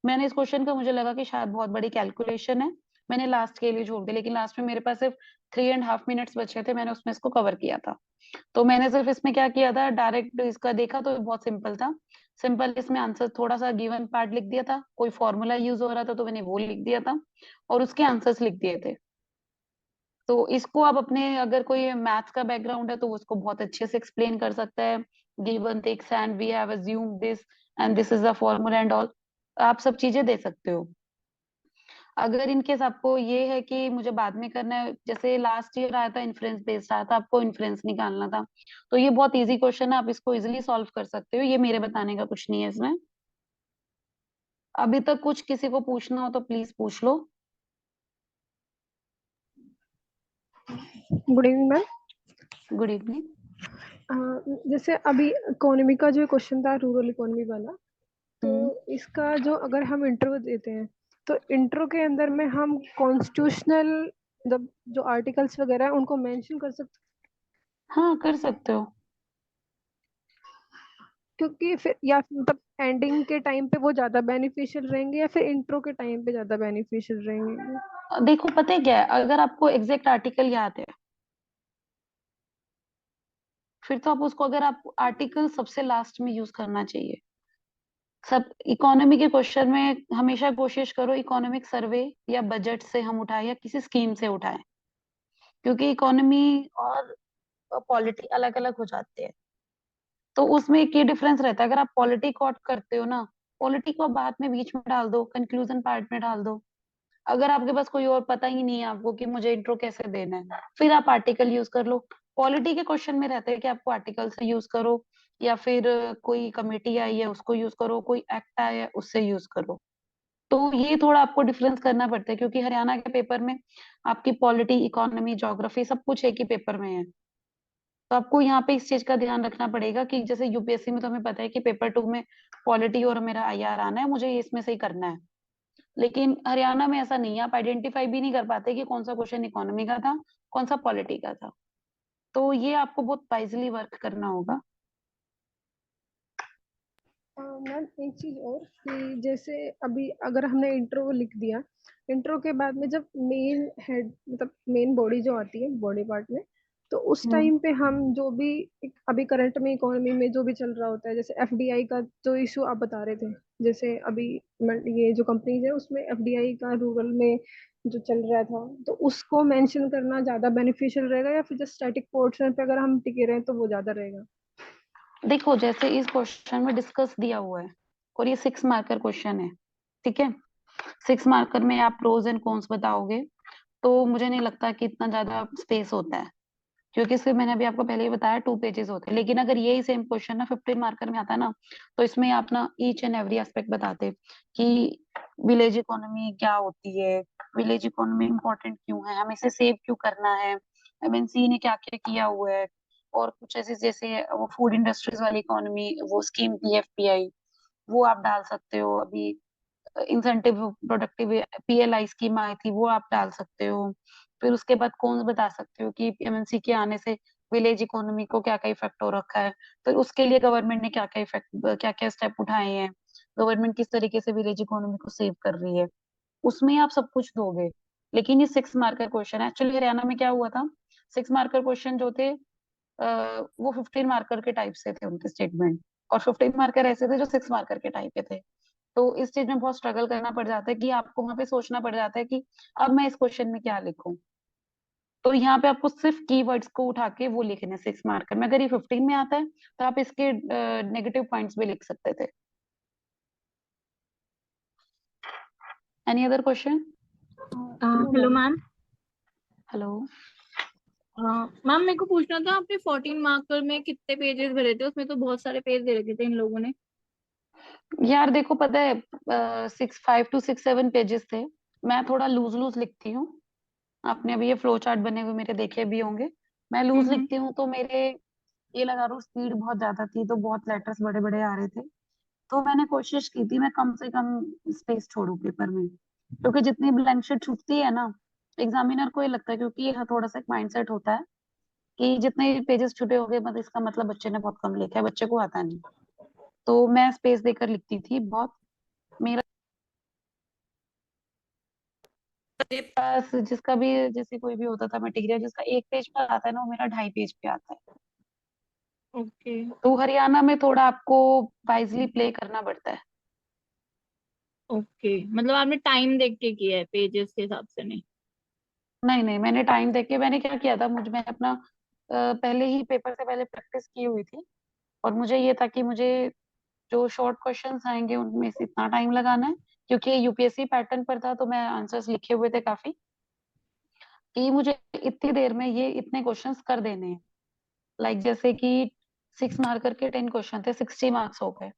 मैंने इस क्वेश्चन का, मुझे लगा कि शायद बहुत बड़ी कैलकुलेशन है, मैंने लास्ट के लिए छोड़ दिया, लेकिन लास्ट में मेरे पास सिर्फ 3.5 मिनट्स बचे थे, मैंने उसमें इसको कवर किया था। तो मैंने सिर्फ इसमें क्या किया था, डायरेक्ट इसका देखा तो बहुत सिंपल था। सिंपल इसमें आंसर थोड़ा सा गिवन पार्ट लिख दिया था, कोई फॉर्मूला यूज हो रहा था तो मैंने वो लिख दिया था, और उसके आंसर्स लिख दिए थे। तो इसको आप अपने, अगर कोई मैथ्स का बैकग्राउंड है तो वो उसको बहुत अच्छे से एक्सप्लेन कर सकता है। Given things and we have assumed this and this is the formula and all, आप सब चीजें दे सकते हो। अगर इनकेस आपको ये है कि मुझे बाद में करना है, जैसे लास्ट ईयर आया था इन्फ्रेंस बेस्ड आया था, आपको इन्फ्रेंस निकालना था, तो ये बहुत इजी क्वेश्चन है, आप इसको इजीली सॉल्व कर सकते हो, ये मेरे बताने का कुछ नहीं है इसमें। अभी तक कुछ किसी को पूछना हो तो प्लीज पूछ लो। Good evening ma'am. Good evening. जैसे अभी इकोनॉमी का जो क्वेश्चन था, रूरल इकोनॉमी वाला, तो इसका जो अगर हम इंटरव्यू देते हैं तो इंट्रो के अंदर में हम कॉन्स्टिट्यूशनल मतलब जो आर्टिकल्स वगैरह है उनको मेंशन कर सकते हैं? हाँ कर सकते हो। क्योंकि फिर या फिर मतलब एंडिंग के टाइम पे वो ज्यादा बेनिफिशियल रहेंगे या फिर इंट्रो के टाइम पे ज्यादा बेनिफिशियल रहेंगे? देखो पता है क्या है, अगर आपको एग्जैक्ट आर्टिकल याद है फिर तो आप उसको, अगर आप आर्टिकल सबसे लास्ट में यूज करना चाहिए। सब इकोनॉमी के क्वेश्चन में हमेशा कोशिश करो इकोनॉमिक सर्वे या बजट से हम उठाए या किसी स्कीम से उठाए, क्योंकि इकोनॉमी और पॉलिटी अलग अलग हो जाते हैं। तो उसमें एक ये डिफरेंस रहता है, अगर आप पॉलिटी कोट करते हो ना, पॉलिटी को आप बाद में बीच में डाल दो, कंक्लूजन पार्ट में डाल दो। अगर आपके पास कोई और पता ही नहीं है आपको कि मुझे इंट्रो कैसे देना है, फिर आप आर्टिकल यूज कर लो। पॉलिटी के क्वेश्चन में रहता है कि आपको आर्टिकल से यूज करो, या फिर कोई कमेटी आई है उसको यूज करो, कोई एक्ट आया है उससे यूज करो। तो ये थोड़ा आपको डिफरेंस करना पड़ता है, क्योंकि हरियाणा के पेपर में आपकी पॉलिटी, इकोनॉमी, ज्योग्राफी सब कुछ एक ही पेपर में है। तो आपको यहाँ पे इस चीज का ध्यान रखना पड़ेगा कि जैसे यूपीएससी में तो हमें पता है कि पेपर 2 में पॉलिटी और मेरा आईआर आना है, मुझे इसमें से ही करना है। लेकिन हरियाणा में ऐसा नहीं है, आप आइडेंटिफाई भी नहीं कर पाते कि कौन सा क्वेश्चन इकोनॉमी का था, कौन सा पॉलिटी का था। तो ये आपको बहुत वाइजली वर्क करना होगा। मैम एक चीज और कि जैसे अभी अगर हमने इंट्रो लिख दिया, इंट्रो के बाद में जब मेन हेड मतलब मेन बॉडी जो आती है बॉडी पार्ट में, तो उस टाइम पे हम जो भी अभी करंट में इकोनॉमी में जो भी चल रहा होता है, जैसे एफडीआई का जो इशू आप बता रहे थे, जैसे अभी ये जो कंपनीज है उसमें एफडीआई का रूरल में जो चल रहा था, तो उसको मेंशन करना ज्यादा बेनिफिशियल रहेगा या फिर जस्ट स्टैटिक पोर्शन पे अगर हम टिके रहे तो वो ज्यादा रहेगा? देखो, जैसे इस क्वेश्चन में डिस्कस दिया हुआ है और ये 6 मार्कर क्वेश्चन है, ठीक है। 6 मार्कर में आप प्रोज एंड कॉन्स बताओगे, तो मुझे नहीं लगता कि इतना ज्यादा स्पेस होता है, क्योंकि इसमें मैंने अभी आपको पहले ही बताया 2 पेजेस होते हैं। लेकिन अगर यही सेम क्वेश्चन ना 15 मार्कर में आता है ना, तो इसमें आप ना ईच एंड एवरी एस्पेक्ट बताते कि विलेज इकोनॉमी क्या होती है, विलेज इकोनॉमी इंपॉर्टेंट क्यों है, हमें इसे सेव क्यों करना है, एमएनसी ने क्या क्या किया हुआ है, और कुछ ऐसे जैसे वो फूड इंडस्ट्रीज वाली इकोनॉमी, वो स्कीम पीएफपीआई, वो आप डाल सकते हो। अभी इंसेंटिव प्रोडक्टिव पीएलआई स्कीम आई थी, वो आप डाल सकते हो। फिर उसके बाद कौन बता सकते हो कि एमएनसी के आने से विलेज इकोनॉमी को क्या क्या इफेक्ट हो रखा है, फिर उसके लिए गवर्नमेंट ने क्या क्या इफेक्ट, क्या क्या स्टेप उठाए हैं, गवर्नमेंट किस तरीके से विलेज इकोनॉमी को सेव कर रही है, उसमें आप सब कुछ दोगे। लेकिन ये 6 मार्कर क्वेश्चन है। एक्चुअली हरियाणा में क्या हुआ था, 6 मार्कर क्वेश्चन जो थे वो 15 मार्कर के टाइप से थे उनके स्टेटमेंट, और 15 मार्कर ऐसे थे जो 6 मार्कर के टाइप के थे। तो इस चीज में बहुत स्ट्रगल करना पड़ जाता है कि आपको वहां पे सोचना पड़ जाता है कि अब मैं इस क्वेश्चन में क्या लिखूं। तो यहाँ पे आपको सिर्फ कीवर्ड्स को उठा के वो लिखने 6 मार्कर में। अगर ये 15 में आता है तो आप इसके नेगेटिव पॉइंट्स भी लिख सकते थे। Any other question? Hello ma'am. Hello. Ma'am मेरे को पूछना था, आपने 14 मार्कर में कितने पेजेस भरे थे? उसमें तो बहुत सारे पेज दे रखे थे इन लोगों ने। यार देखो, पता है 5 to 6 7 पेजेस थे। मैं थोड़ा लूज लूज लिखती हूँ। आपने अभी ये फ्लो चार्ट बने हुए मेरे देखे भी होंगे। मैं लूज हम्म। लिखती हूँ, तो मेरे ये लगा लो स्पीड बहुत ज्यादा थी, तो बहुत लेटर्स बड़े बड़े आ रहे थे। तो मैंने कोशिश की थी मैं कम से कम स्पेस छोड़ू पेपर में, क्योंकि जितनी ब्लैंक शीट छूटती है ना, एग्जामिनर को ये लगता है, क्योंकि ये थोड़ा सा एक माइंडसेट होता है कि जितने पेजेस छूटे हो गए मतलब इसका मतलब बच्चे ने बहुत कम लिखा है, बच्चे को आता नहीं। तो मैं स्पेस देकर लिखती थी बहुत। मेरा मेरे पास जिसका भी जैसे कोई भी होता था मटेरियल, जिसका 1 पेज पर आता है ना, वो मेरा 2.5 पेज पे आता है। ओके। तो हरियाणा में थोड़ा आपको वाइजली प्ले करना पड़ता है। ओके, मतलब आपने टाइम देख के किया है, पेजेस के हिसाब से नहीं? नहीं नहीं, मैंने टाइम देख के, मैंने क्या किया था, मुझ में अपना पहले ही पेपर से पहले प्रैक्टिस की हुई थी। और मुझे ये था कि मुझे जो शॉर्ट क्वेश्चंस आएंगे उनमें से इतना टाइम लगाना है, क्योंकि यूपीएससी पैटर्न पर था, तो मैं आंसर्स लिखे हुए थे काफी, कि मुझे इतनी देर में ये इतने क्वेश्चंस कर देने हैं। लाइक जैसे कि 6 मार्कर के 10 क्वेश्चन थे, 60 मार्क्स हो गए।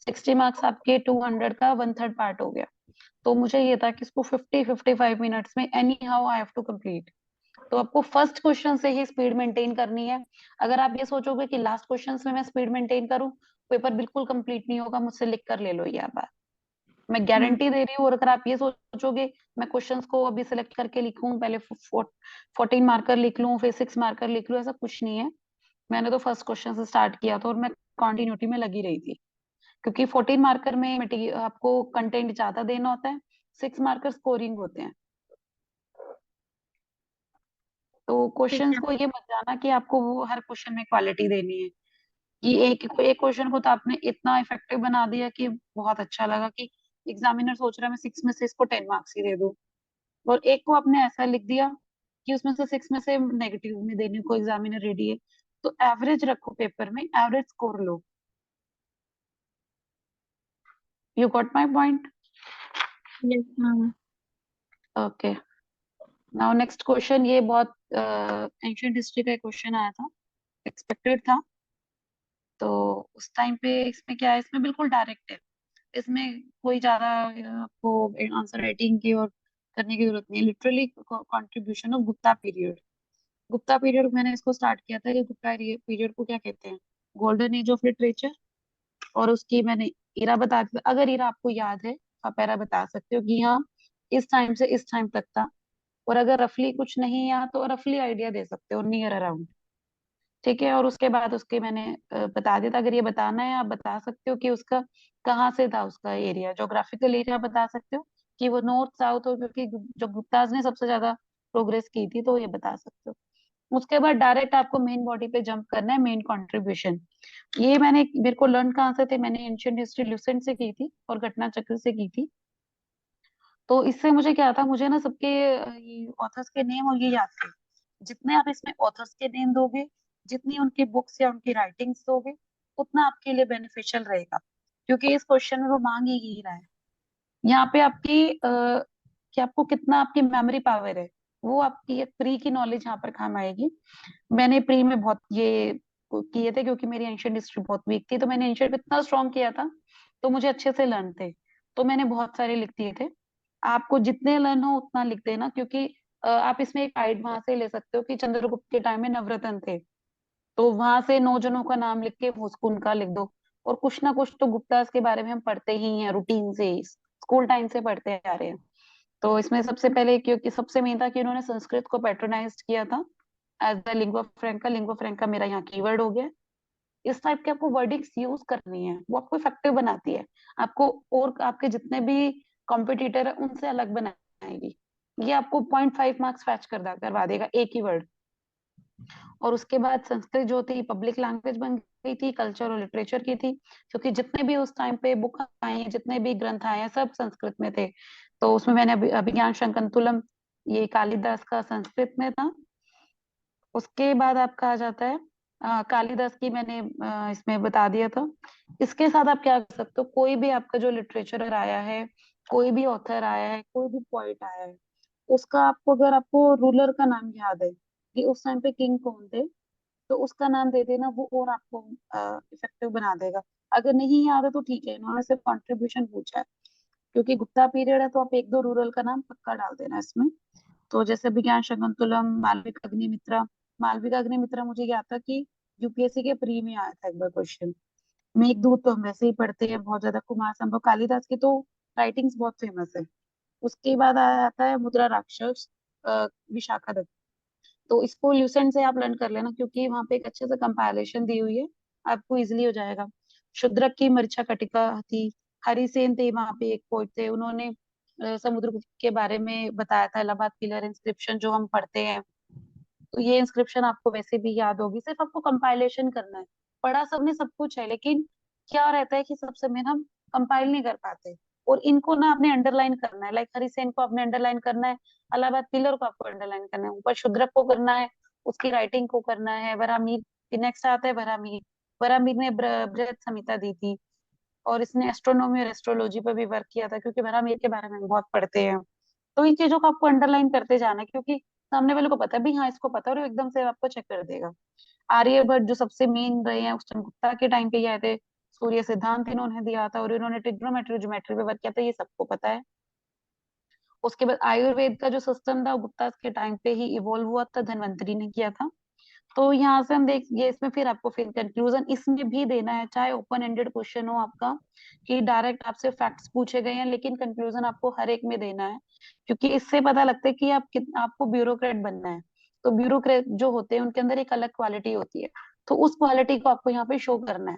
60 मार्क्स आपके 200 का 1/3 पार्ट हो गया। तो मुझे ये था कि इसको 50-55 मिनट्स में anyhow I have to complete. तो आपको फर्स्ट क्वेश्चन से ही स्पीड मेंटेन करनी है। अगर आप ये सोचोगे कि लास्ट क्वेश्चन में मैं स्पीड मेंटेन करूं, पेपर बिल्कुल कंप्लीट नहीं होगा, मुझसे लिख कर ले लो ये बात, मैं हम्म। गारंटी दे रही हूँ। और अगर आप ये सोचोगे मैं क्वेश्चंस को अभी सिलेक्ट करके लिखूं, पहले 14 मार्कर लिख लूं फिर 6 मार्कर लिख लूं, ऐसा कुछ नहीं है। मैंने तो फर्स्ट क्वेश्चन से स्टार्ट किया था और मैं कंटिन्यूटी में लगी रही थी, क्योंकि 14 मार्कर में मटेरियल आपको कंटेंट ज्यादा देना होता है, 6 मार्कर स्कोरिंग होते हैं। तो ठीक क्वेश्चंस है। को ये मत जाना कि आपको वो हर क्वेश्चन में क्वालिटी देनी है, कि एक एक क्वेश्चन को तो आपने इतना इफेक्टिव बना दिया कि बहुत अच्छा लगा, कि एग्जामिनर सोच रहा है मैं 6 में से इसको 10 मार्क्स ही दे दूं। और एक को आपने ऐसा लिख दिया कि उसमें से 6 में से नेगेटिव में देने को एग्जामिनर रेडी है। तो एवरेज रखो पेपर में, average score low. You got my point? Yes ma'am. Okay, now next question. ये बहुत एंशियंट हिस्ट्री का क्वेश्चन आया था, एक्सपेक्टेड था। तो उस टाइम पे इसमें क्या है, इसमें बिल्कुल डायरेक्ट है, इसमें कोई ज्यादा आपको आंसर राइटिंग की और करने की जरूरत नहीं है। Literally contribution of Gupta period. Gupta period मैंने इसको स्टार्ट किया था कि गुप्ता पीरियड को क्या कहते हैं, गोल्डन एज ऑफ लिटरेचर। और उसकी मैंने इरा बता दी। अगर इरा आपको याद है आप एरा बता सकते हो कि हाँ इस टाइम से इस टाइम तक था। और अगर रफली कुछ नहीं याद तो रफली आइडिया दे सकते हो, नियर अराउंड। ठीक है, और उसके बाद उसके मैंने बता दिया था। अगर ये बताना है आप बता सकते हो कि उसका कहाँ से था, उसका एरिया, जोग्राफिकल एरिया बता सकते हो कि वो नॉर्थ साउथ हो, क्योंकि जो गुप्ताज ने सबसे ज्यादा प्रोग्रेस की थी, तो ये बता सकते हो। उसके बाद डायरेक्ट आपको मेन बॉडी पे जंप करना है, मेन कंट्रीब्यूशन। ये मेरे को लर्न कहाँ से थे, मैंने एंशियंट हिस्ट्री ल्यूसेंट से की थी और घटना चक्र से की थी। तो इससे मुझे क्या था, मुझे ना सबके ये ऑथर्स के नेम और ये याद थे। जितने आप इसमें ऑथर्स के नेम दोगे, जितनी उनकी बुक्स या उनकी राइटिंग्स दोगे, उतना आपके लिए बेनिफिशियल रहेगा, क्योंकि इस क्वेश्चन में वो मांग ही रहा है। यहाँ पे आपकी कि आपको कितना आपकी मेमोरी पावर है, वो आपकी एक प्री की नॉलेज यहाँ पर काम आएगी। मैंने प्री में बहुत ये किए थे, क्योंकि मेरी एंशियंट हिस्ट्री बहुत वीक थी, तो मैंने एंशियंट इतना स्ट्रॉन्ग किया था, तो मुझे अच्छे से लर्न थे। तो मैंने बहुत सारे लिख दिए थे। आपको जितने लर्न हो उतना लिख देना, क्योंकि आप इसमें एक गाइड वहां से ले सकते हो कि चंद्रगुप्त के टाइम में नवरत्न थे, तो वहां से 9 जनों का नाम लिख के उसको उनका लिख दो। और कुछ ना कुछ तो गुप्तास के बारे में हम पढ़ते ही हैं रूटीन से ही, स्कूल टाइम से पढ़ते आ रहे हैं। तो इसमें सबसे पहले, क्योंकि सबसे मेन था कि उन्होंने संस्कृत को पैट्रोनाइज किया था as the lingua franca. Lingua franca मेरा यहाँ कीवर्ड हो गया। इस टाइप के आपको वर्डिंग्स यूज करनी है, वो आपको इफेक्टिव बनाती है, आपको और आपके जितने भी कॉम्पिटिटर है उनसे अलग बनाएगी। ये आपको 0.5 मार्क्स फैच करवा देगा एक ही वर्ड। और उसके बाद संस्कृत जो थी पब्लिक लैंग्वेज बन गई थी, कल्चर और लिटरेचर की थी, क्योंकि जितने भी उस टाइम पे बुक आए हैं, जितने भी ग्रंथ आए हैं, सब संस्कृत में थे। तो उसमें मैंने अभिज्ञान शकुंतलम, ये कालिदास का संस्कृत में था। उसके बाद आपका आ जाता है कालिदास की, मैंने इसमें बता दिया था। इसके साथ आप क्या कर सकते हो, कोई भी आपका जो लिटरेचरर आया है, कोई भी ऑथर आया है, कोई भी पोइट आया है, उसका आपको, अगर आपको रूलर का नाम याद है कि उस टाइम पे किंग कौन थे, तो उसका नाम दे देना, वो और आपको इफेक्टिव बना देगा। अगर नहीं याद है तो ठीक है, इन्होंने सिर्फ कंट्रीब्यूशन पूछा है, क्योंकि गुप्ता पीरियड है, तो आप एक दो रूरल का नाम पक्का डाल देना इसमें। तो जैसे विज्ञान शकुंतलम, मालविका अग्निमित्रा। मालविका अग्निमित्रा मुझे याद था कि यूपीएससी के प्री में आया था एक बार क्वेश्चन। मेघदूत तो हम वैसे ही पढ़ते हैं बहुत ज्यादा। कुमार संभव, कालिदास की तो राइटिंग्स बहुत फेमस है। उसके बाद आता है मुद्रा राक्षस, विशाखा दत्त। तो इसको ल्यूसेंट से आप लर्न कर लेना, क्योंकि वहां पे एक अच्छे से कंपाइलेशन दी हुई है, आपको इजिली हो जाएगा। शूद्रक की मरीचा कटिका थी। हरिसेन थे वहां पे, एक पोइट थे, उन्होंने समुद्रगुप्त के बारे में बताया था, इलाहाबाद पिलर इंस्क्रिप्शन जो हम पढ़ते हैं। तो ये इंस्क्रिप्शन आपको वैसे भी याद होगी, सिर्फ आपको कंपाइलेशन करना है। पढ़ा सबने सब कुछ है, लेकिन क्या रहता है कि सबसे मेन हम कंपाइल नहीं कर पाते। और इनको ना आपने अंडरलाइन करना है, लाइक हरिसेन को आपने अंडरलाइन करना है, इलाहाबाद पिलर को आपको अंडरलाइन करना है, ऊपर शूद्रक को करना है, उसकी राइटिंग को करना है। वरामीर, नेक्स्ट आता है वरामीर। वरामीर ने बृहत संहिता दी थी, और इसने एस्ट्रोनॉमी और एस्ट्रोलॉजी पर भी वर्क किया था, क्योंकि वरामीर के बारे में हम बहुत पढ़ते हैं। तो इन चीजों को आपको अंडरलाइन करते जाना है, क्योंकि सामने वाले को पता है भी, हाँ इसको पता है, और वो एकदम से आपको चेक कर देगा। आर्यभट्ट जो सबसे मेन रहे हैं उस टाइम, गुप्ता के टाइम पे ये आए थे। सूर्य सिद्धांत इन्होंने दिया था, और इन्होंने ट्रिग्नोमेट्री ज्योमेट्री पे वर्क किया था, ये सबको पता है। उसके बाद आयुर्वेद का जो सिस्टम था वो गुप्ता के टाइम पे ही इवॉल्व हुआ था, धन्वंतरी ने किया था। तो यहाँ से हम देख ये, इसमें फिर आपको फिर कंक्लूजन इसमें भी देना है, चाहे ओपन एंडेड क्वेश्चन हो आपका, कि डायरेक्ट आपसे फैक्ट्स पूछे गए हैं, लेकिन कंक्लूजन आपको हर एक में देना है, क्योंकि इससे पता लगता है कि आपको ब्यूरोक्रेट बनना है। तो ब्यूरोक्रेट जो होते हैं उनके अंदर एक अलग क्वालिटी होती है, तो उस क्वालिटी को आपको यहाँ पे शो करना है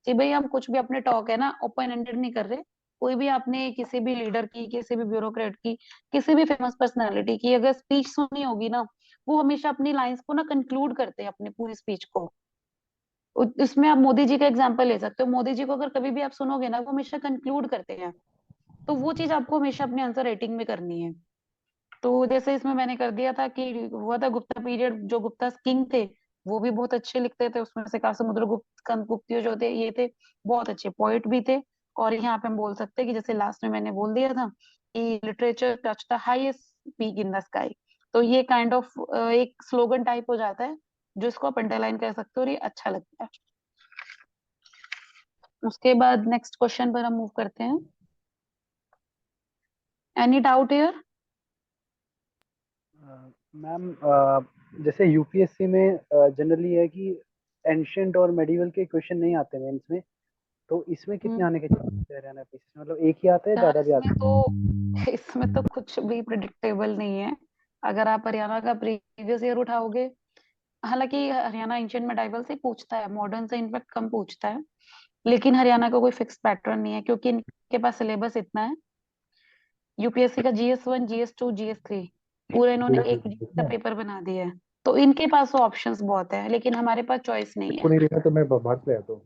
कि भाई हम कुछ भी अपने टॉक है ना ओपन एंडेड नहीं कर रहे। कोई भी आपने किसी भी लीडर की, किसी भी ब्यूरोक्रेट की, किसी भी फेमस पर्सनालिटी की अगर स्पीच सुनी होगी ना, वो हमेशा अपनी लाइंस को ना कंक्लूड करते हैं अपनी पूरी स्पीच को। इसमें आप मोदी जी का एग्जांपल ले सकते हो, मोदी जी को अगर कभी भी आप सुनोगे ना, वो हमेशा कंक्लूड करते हैं। तो वो चीज आपको हमेशा अपने आंसर राइटिंग में करनी है। तो जैसे इसमें मैंने कर दिया था कि हुआ था गुप्ता पीरियड, जो गुप्ता किंग थे वो भी बहुत अच्छे लिखते थे, उसमें से का समुद्रगुप्त, स्कंदगुप्त जो थे ये थे बहुत अच्छे पोइट भी थे। और यहाँ पे हम बोल सकते हैं कि जैसे लास्ट में मैंने बोल दिया था कि literature touch the highest peak in the sky, तो ये काइंड ऑफ एक स्लोगन टाइप हो जाता है जो इसको आप अंडरलाइन कर सकते हो और ये अच्छा लगता है। उसके बाद नेक्स्ट क्वेश्चन पर हम मूव करते हैं। Any doubt here? मैम जैसे यूपीएससी में जनरली है कि एंशियंट और मेडिवल के क्वेश्चन नहीं आते मेंस में, तो इसमें कितने आने के चांसेस है हरियाणा पीसीएस में? मतलब एक ही आता है, यार ज्यादा भी आता इसमें तो कुछ भी प्रिडिक्टेबल नहीं है। अगर आप हरियाणा का प्रीवियस ईयर उठाओगे, हालांकि हरियाणा एंशियंट मेडाइवल से पूछता है, मॉडर्न से इनफैक्ट कम पूछता है, लेकिन हरियाणा का कोई फिक्स पैटर्न नहीं है क्योंकि इनके पास सिलेबस इतना है। यूपीएससी का GS1, GS2, GS3 पूरा इन्होंने एक का पेपर बना दिया है, तो इनके पास तो ऑप्शंस बहुत है, लेकिन हमारे पास चॉइस नहीं है। नहीं लिखा तो मैं बाहर से आता हूँ।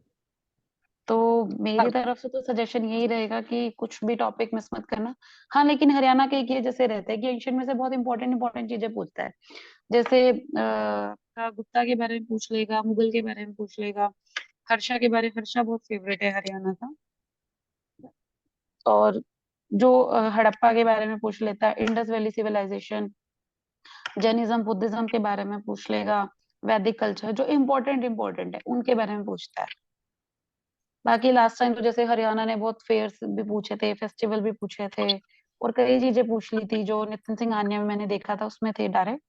तो मेरी तरफ से तो सजेशन यही रहेगा कि कुछ भी टॉपिक मिस मत करना। हाँ, लेकिन हरियाणा के ये जैसे रहता है कि एंशियंट में से बहुत इंपॉर्टेंट इंपॉर्टेंट चीजें पूछता है। जैसे गुप्ता के बारे में पूछ लेगा, मुगल के बारे में पूछ लेगा, हर्षा के बारे में, हर्षा बहुत फेवरेट है हरियाणा का। और जो हड़प्पा के बारे में पूछ लेता है, Indus valley civilisation, Jainism Buddhism के बारे में पूछ लेगा, वैदिक कल्चर जो इम्पोर्टेंट इम्पोर्टेंट है उनके बारे में पूछता है। बाकी लास्ट टाइम तो जैसे हरियाणा ने बहुत फेयर्स भी पूछे थे, फेस्टिवल भी पूछे थे, और कई चीजें पूछ ली थी जो नितिन सिंह आन्या में मैंने देखा था उसमें थे डायरेक्ट।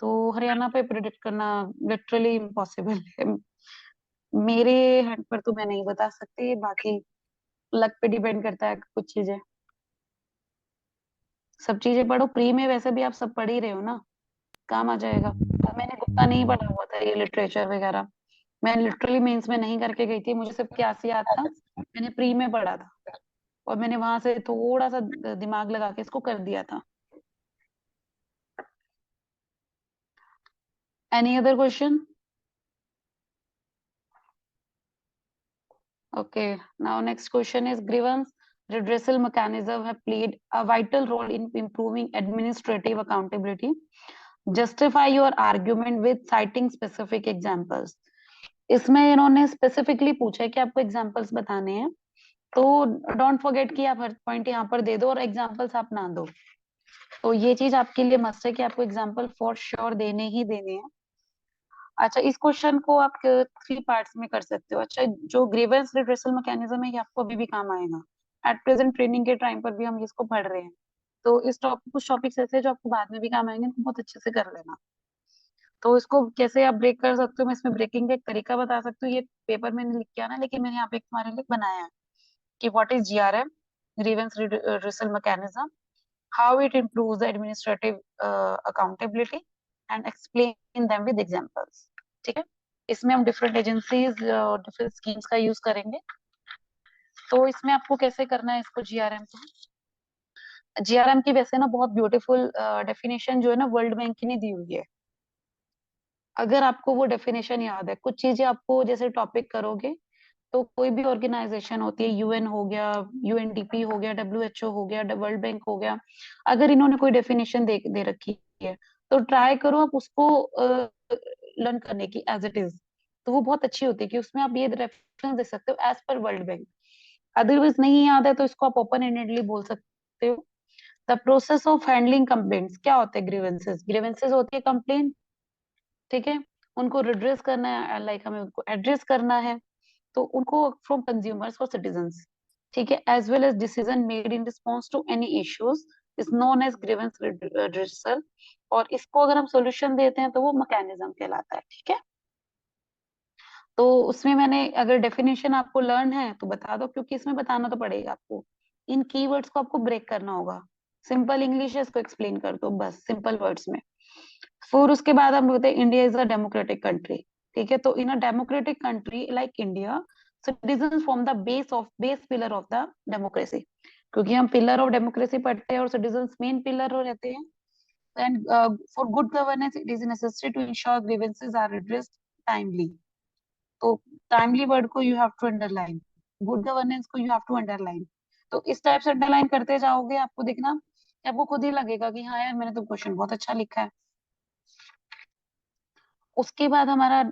तो हरियाणा पे प्रिडिक्ट करना लिटरली इम्पॉसिबल है। मेरे हैंड पर तो मैं नहीं बता सकती, बाकी लक पे डिपेंड करता है कुछ चीजें। सब चीजें पढ़ो, प्री में वैसे भी आप सब पढ़ ही रहे हो ना, काम आ जाएगा। और मैंने गुप्ता नहीं पढ़ा हुआ था ये लिटरेचर वगैरह, मैं लिटरली मेंस में नहीं करके गई थी, मुझे सिर्फ क्यासी याद था, मैंने प्री में पढ़ा था और मैंने वहां से थोड़ा सा दिमाग लगा के इसको कर दिया था। Any other question? Okay, now next question is grievance redressal mechanism have played a vital role in improving administrative accountability. Justify your argument with citing specific examples. इसमें इन्होंने स्पेसिफिकली पूछा है कि आपको एग्जांपल्स बताने हैं, तो डोंट फॉरगेट कि आप हर पॉइंट यहाँ पर दे दो और एग्जांपल्स आप ना दो। तो ये चीज आपके लिए मस्ट है कि आपको एग्जांपल फॉर श्योर देने ही देने हैं। अच्छा, इस क्वेश्चन को आप 3 पार्ट्स में कर सकते हो। अच्छा, जो ग्रीवेंस रिड्रेसल मैकेनिज्म है ये आपको अभी भी काम आएगा, एट प्रेजेंट ट्रेनिंग के टाइम पर भी हम इसको पढ़ रहे हैं। तो इस टॉपिक कुछ टॉपिक्स ऐसे हैं जो आपको बाद में भी काम आएंगे, तो बहुत अच्छे से कर लेना। तो इसको कैसे आप ब्रेक कर सकते हो, मैं इसमें ब्रेकिंग का एक तरीका बता सकती हूँ। ये पेपर मैंने लिख के आना, लेकिन मैंने यहाँ पे एक तुम्हारे लिए बनाया है कि what is GRM, grievance redressal mechanism, how it improves the administrative accountability and explain them with examples। ठीक है, इसमें हम डिफरेंट एजेंसीज और डिफरेंट स्कीम्स का यूज करेंगे। तो इसमें आपको कैसे करना है इसको, GRM की वैसे ना बहुत ब्यूटीफुल डेफिनेशन जो है ना वर्ल्ड बैंक की ने दी हुई है। अगर आपको वो डेफिनेशन याद है, कुछ चीजें आपको जैसे टॉपिक करोगे तो कोई भी ऑर्गेनाइजेशन होती है, UN हो गया, UNDP हो गया, WHO हो गया, वर्ल्ड बैंक हो गया, अगर इन्होंने कोई डेफिनेशन दे रखी है तो ट्राई करो आप उसको लर्न करने की एज इट इज। तो वो बहुत अच्छी होती है कि उसमें आप ये रेफरेंस दे सकते हो as per world bank. Otherwise नहीं याद है तो इसको आप ओपन एंडेडली बोल सकते हो। The process of handling complaints क्या होते हैं, ग्रीवेंसेस, ग्रीवेंसेस होती है कंप्लेंट, ठीक है, उनको रिड्रेस करना है, लाइक हमें उनको एड्रेस करना है, तो उनको फ्रॉम कंज्यूमर्स और सिटीजंस, ठीक है, as well as decision made in response to any issues is known as grievance redressal. और इसको अगर हम सॉल्यूशन देते हैं तो वो मैकेनिज्म कहलाता है। ठीक है, तो उसमें मैंने अगर डेफिनेशन आपको लर्न है तो बता दो, क्योंकि इसमें बताना तो पड़ेगा आपको, इन कीवर्ड्स को आपको ब्रेक करना होगा। सिंपल इंग्लिश है, इसको एक्सप्लेन कर दो बस सिंपल वर्ड्स में। फिर उसके बाद हम बोलते हैं India is a democratic country. ठीक है, तो in a democratic country like India, citizen form the base pillar of the democracy, क्योंकि हम पिलर ऑफ डेमोक्रेसी पढ़ते हैं और सिटीजन मेन पिलर रहते हैं। And for good governance it is necessary to ensure grievances are addressed timely. तो timely word को you have to underline, good governance को यू हैव टू अंडरलाइन। तो इस टाइप से अंडरलाइन करते जाओगे, आपको देखना आपको खुद ही लगेगा कि हाँ यार मैंने तो क्वेश्चन बहुत अच्छा लिखा है। उसके बाद हमारा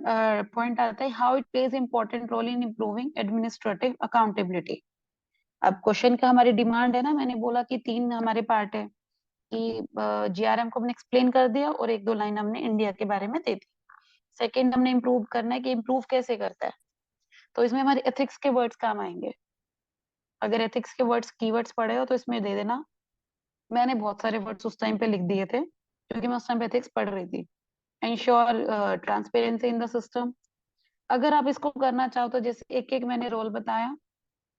पॉइंट आता है how it plays important role in improving administrative accountability. अब क्वेश्चन का हमारी डिमांड है ना, मैंने बोला कि 3 हमारे पार्ट है कि जीआरएम को हमने एक्सप्लेन कर दिया और 1-2 लाइन हमने इंडिया के बारे में दे दी। सेकंड हमने इम्प्रूव करना है कि इम्प्रूव कैसे करता है, तो इसमें हमारे एथिक्स के वर्ड्स काम आएंगे। अगर एथिक्स के वर्ड्स कीवर्ड्स पढ़े हो तो इसमें दे देना। मैंने बहुत सारे वर्ड्स उस टाइम पे लिख दिए थे क्योंकि मैं उस टाइम पे एथिक्स पढ़ रही थी। Ensure transparency in the system. अगर आप इसको करना चाहो तो जैसे एक एक मैंने रोल बताया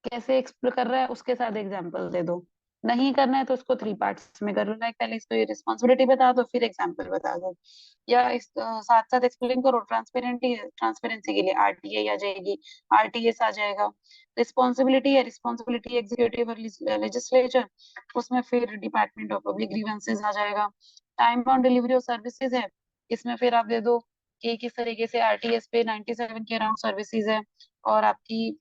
कैसे एक्सप्लेन कर रहा है उसके साथ एग्जांपल दे दो। नहीं करना है तो उसको 3 पार्ट्स में कर लो, लाइक पहले इसको ये रिस्पॉन्सिबिलिटी बता दो फिर एग्जांपल बता दो, या इस साथ साथ एक्सप्लेन करो। ट्रांसपेरेंसी के लिए आरटीए आ जाएगी, आरटीएस आ जाएगा। रिस्पॉन्सिबिलिटी है, रिस्पॉन्सिबिलिटी एग्जीक्यूटिव और लेजिस्लेचर, उसमें फिर डिपार्टमेंट ऑफ पब्लिक ग्रीवेंसेस आ जाएगा। Time bound delivery of services है, इसमें फिर आप दे दो कि किस तरीके से आरटीएस पे 97 के अराउंड सर्विसेज है और आपकी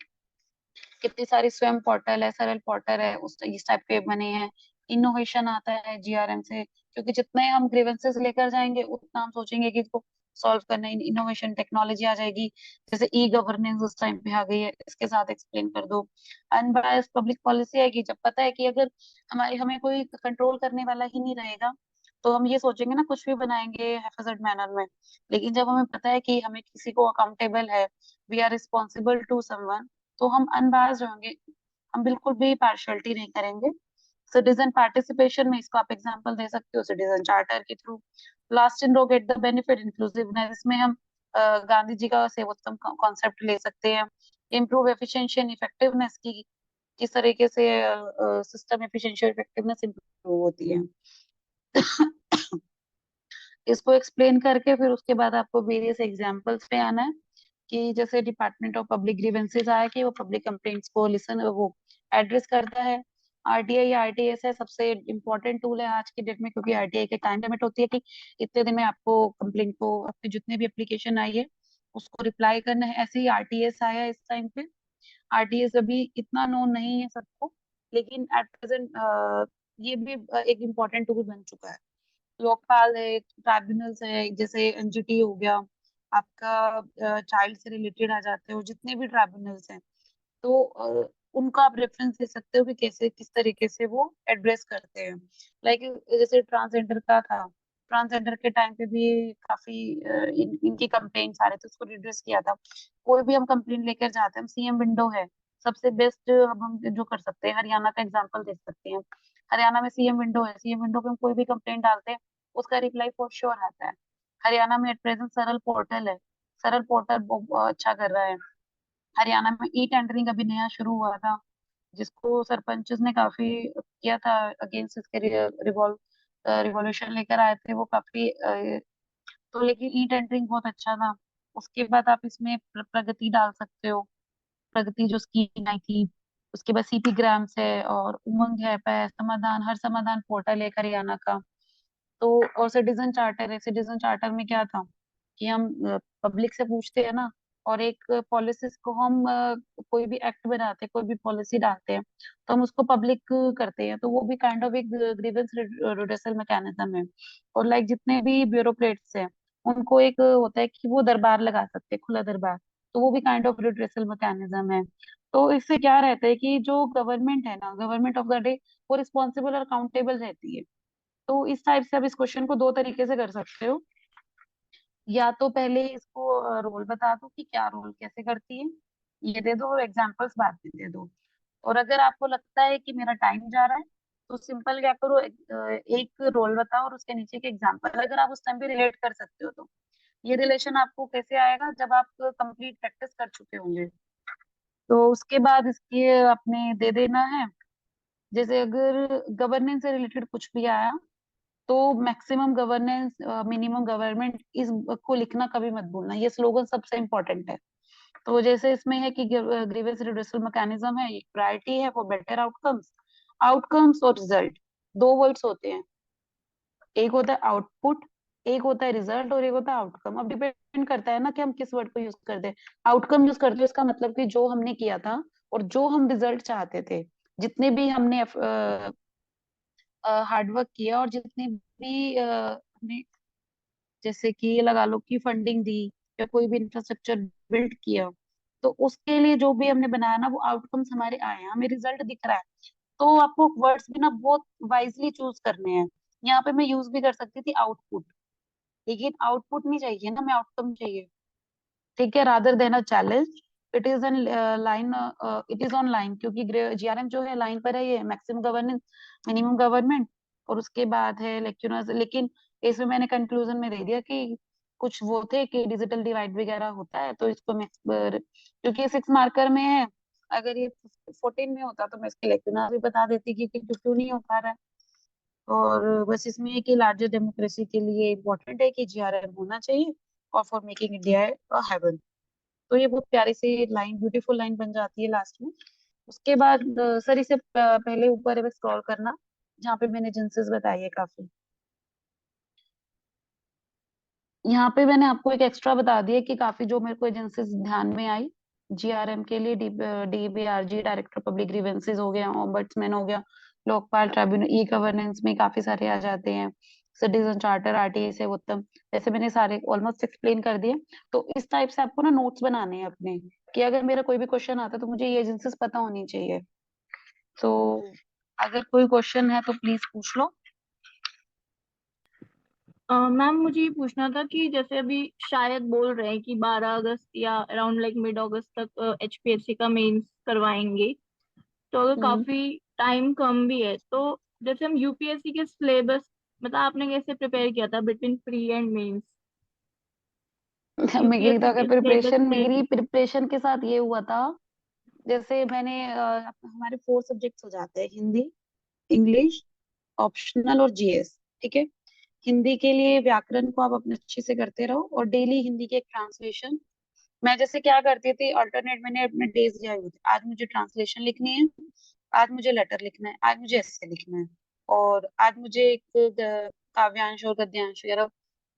कितनी सारी स्वयं पोर्टल है, सरल पोर्टल है, उस इस टाइप के बने हैं। इनोवेशन आता है जीआरएम से, क्योंकि जितने हम ग्रीवेंसेस लेकर जाएंगे उतना हम सोचेंगे कि इसको सॉल्व करना है। इनोवेशन टेक्नोलॉजी आ जाएगी, जैसे ई गवर्नेंस उस टाइम पे आ गई है, इसके साथ एक्सप्लेन कर दो। अनबायस्ड पब्लिक पॉलिसी आएगी, जब पता है कि अगर हमारे हमें कोई कंट्रोल करने वाला ही नहीं रहेगा तो हम ये सोचेंगे ना कुछ भी बनाएंगे हैफेजर्ड मैनर में। लेकिन जब हमें पता है कि हमें किसी को अकाउंटेबल है, we are responsible to someone, तो हम अनबायस्ड होंगे, हम बिल्कुल भी पार्शियलिटी नहीं करेंगे। सिटीजन पार्टिसिपेशन में इसको आप एग्जांपल दे सकते हो सिटीजन चार्टर के through. Last in row get the benefit inclusiveness, इसमें हम गांधी जी का सेवोत्तम कॉन्सेप्ट ले सकते हैं। इम्प्रूव एफिशिएंसी एंड इफेक्टिवनेस की किस तरीके से सिस्टम एफिशिएंसी और इफेक्टिवनेस इम्प्रूव होती है। इसको एक्सप्लेन करके फिर उसके बाद आपको वेरियस एग्जांपल्स पे आना है कि जैसे डिपार्टमेंट ऑफ पब्लिक ग्रीवेंसेस आया कि वो पब्लिक कंप्लेंट्स को वो एड्रेस करता है। आरटीआई या आरटीएस है सबसे इम्पोर्टेंट टूल है आज की डेट में, क्योंकि आरटीआई के टाइम लिमिट होती है कि इतने दिन में आपको कंप्लेंट को, आपकी जितने भी एप्लीकेशन आई है उसको रिप्लाई करना है। ऐसे ही आरटीएस आया इस टाइम पे। आरटीएस अभी इतना नोन नहीं है सबको, लेकिन एट प्रेजेंट ये भी एक इम्पोर्टेंट टूल बन चुका है। लोकपाल है, ट्राइब्यूनल्स है, जैसे एनजीटी हो गया आपका, चाइल्ड से रिलेटेड आ जाते हो जितने भी ट्राइब्यूनल्स हैं, तो उनका आप रेफरेंस दे सकते हो कि कैसे किस तरीके से वो एड्रेस करते हैं। लाइक जैसे ट्रांसजेंडर का था, ट्रांसजेंडर के टाइम पे भी काफी इनकी कंप्लेंट्स आ रहे थे, उसको रिड्रेस किया था। कोई भी हम कंप्लेंट लेकर जाते हैं, हम सीएम विंडो है सबसे बेस्ट, हम जो कर सकते हैं हरियाणा का एग्जांपल दे सकते हैं। हरियाणा में सीएम विंडो है, सीएम विंडो पे हम कोई भी कंप्लेंट डालते हैं उसका रिप्लाई फॉर श्योर आता है। हरियाणा में एट प्रेजेंट सरल पोर्टल है, सरल पोर्टल अच्छा कर रहा है। हरियाणा में ई टेंडरिंग अभी नया शुरू हुआ था, जिसको सरपंचेस ने काफी किया था अगेंस्ट इसके रिवॉल्यूशन लेकर आए थे वो काफी तो लेकिन ई टेंडरिंग बहुत अच्छा था। उसके बाद आप इसमें प्रगति डाल सकते हो, प्रगति जो स्कीम आई थी। उसके बाद सीपी ग्राम्स है और उमंग है, समाधान, हर समाधान पोर्टल है हरियाणा का। तो और सिटीजन चार्टर है, सिटीजन चार्टर में क्या था कि हम पब्लिक से पूछते हैं ना, और एक पॉलिसीज को हम कोई भी एक्ट बनाते हैं, कोई भी पॉलिसी डालते हैं तो हम उसको पब्लिक करते हैं, तो वो भी काइंड ऑफ एक ग्रीवेंस रिड्रेसल मैकेनिज्म है। और लाइक जितने भी ब्यूरोक्रेट्स हैं उनको एक होता है कि वो दरबार लगा सकते हैं, खुला दरबार, तो वो भी काइंड ऑफ रिड्रेसल मैकेनिज्म है। तो इससे क्या रहता है कि जो गवर्नमेंट है ना, गवर्नमेंट ऑफ द डे, वो रिस्पॉन्सिबल और अकाउंटेबल रहती है। तो इस टाइप से आप इस क्वेश्चन को 2 तरीके से कर सकते हो। या तो पहले इसको रोल बता दो कि क्या रोल कैसे करती है, ये दे दो और एग्जांपल्स बाद में दे दो। और अगर आपको लगता है कि मेरा टाइम जा रहा है तो सिंपल क्या करो, एक रोल बताओ और उसके नीचे के एग्जांपल अगर आप उस टाइम पे रिलेट कर सकते हो तो। ये रिलेशन आपको कैसे आएगा जब आप कंप्लीट प्रैक्टिस कर चुके होंगे। तो उसके बाद इसके आपने दे देना है। जैसे अगर गवर्नेंस से रिलेटेड कुछ भी आया तो मैक्सिमम गवर्नेंस मिनिमम गवर्नमेंट इस को लिखना कभी मत भूलना, ये स्लोगन सबसे इम्पोर्टेंट है। तो जैसे इसमें है कि ग्रीवेंस रिड्रेसल मैकेनिज्म है, एक प्रायोरिटी है फॉर बेटर आउटकम्स। आउटकम्स और रिजल्ट 2 वर्ड्स होते हैं, एक होता है आउटपुट, एक होता है रिजल्ट और एक होता है आउटकम। अब डिपेंड करता है ना कि हम किस वर्ड को यूज करते हैं। आउटकम यूज करते हैं इसका मतलब कि जो हमने किया था और जो हम रिजल्ट चाहते थे, जितने भी हमने हार्डवर्क किया और जितने भी हमने जैसे कि ये लगा लो कि फंडिंग दी या कोई भी इंफ्रास्ट्रक्चर बिल्ड किया, तो उसके लिए जो भी हमने बनाया ना वो आउटकम्स हमारे आए हैं, हमें रिजल्ट दिख रहा है। तो आपको वर्ड्स भी ना बहुत वाइजली चूज करने हैं। यहाँ पे मैं यूज भी कर सकती थी आउटपुट, लेकिन आउटपुट नहीं चाहिए ना, मैं आउटकम चाहिए। ठीक है, rather than a challenge it is an line, it is on line, क्योंकि जीआरएम जो है लाइन पर है, ये मैक्सिमम गवर्नेंस मिनिमम गवर्नमेंट, और उसके बाद है लेक्चरर्स। लेकिन इसमें मैंने कंक्लूजन में दे दिया कि कुछ वो थे कि डिजिटल डिवाइड वगैरह होता है, तो इसको मैं क्योंकि 6 मार्कर में है, अगर ये 14 में होता तो मैं इसके लेक्चर भी बता देती कि क्यों नहीं हो पा रहा है। और बस इसमें है कि लार्जर डेमोक्रेसी के लिए इम्पोर्टेंट है कि जीआरएम होना चाहिए, और फॉर मेकिंग इंडिया हेवन। तो ये बहुत प्यारी सी लाइन, ब्यूटीफुल लाइन बन जाती है लास्ट में। उसके बाद सर इसे पहले ऊपर स्क्रॉल करना, जहाँ पे मैंने जिनसेस बताई है काफी। यहाँ पे मैंने आपको एक एक्स्ट्रा बता दिया कि काफी जो मेरे को एजेंसीज ध्यान में आई जीआरएम के लिए, डीबीआरजी डायरेक्टर पब्लिक ग्रीवेंसेस हो गया, ओम्बड्समैन हो गया, लोकपाल ट्राइब्यूनल, ई गवर्नेंस में काफी सारे आ जाते हैं, सिटीजन चार्टर, आरटीए से उत्तम, जैसे मैंने सारे ऑलमोस्ट एक्सप्लेन कर दिए। तो इस टाइप से आपको ना नोट्स बनाने हैं अपने, कि अगर मेरा कोई भी क्वेश्चन आता है तो मुझे ये एजेंसीज पता होनी चाहिए। तो अगर कोई क्वेश्चन है तो प्लीज पूछ लो। मैम मुझे ये पूछना था कि जैसे अभी शायद बोल रहे हैं कि 12 अगस्त या अराउंड लाइक मिड अगस्त तक एचपीएससी का मेंस करवाएंगे, तो अगर हम्म। काफी टाइम कम भी है तो जैसे हम यूपीएससी के सिलेबस, मतलब आपने कैसे प्रिपेयर किया था बिटवीन प्री एंड मेंस? मेरी तो यूपीएससी अगर के सिलेबस प्रिपरेशन, में। मेरी प्रिपरेशन के साथ ये हुआ था, जैसे मैंने हमारे 4 सब्जेक्ट्स हो जाते हैं, हिंदी, इंग्लिश, ऑप्शनल और जीएस। ठीक है, हिंदी के लिए व्याकरण को आप अपने अच्छे से करते रहो, और डेली हिंदी के एक ट्रांसलेशन। मैं जैसे क्या करती थी, अल्टरनेट मैंने अपने डेज दिए हुए थे, आज मुझे ट्रांसलेशन लिखनी है, आज मुझे लेटर लिखना है, आज मुझे एस्से लिखना है, और आज मुझे एक काव्यांश और गद्यांश वगैरह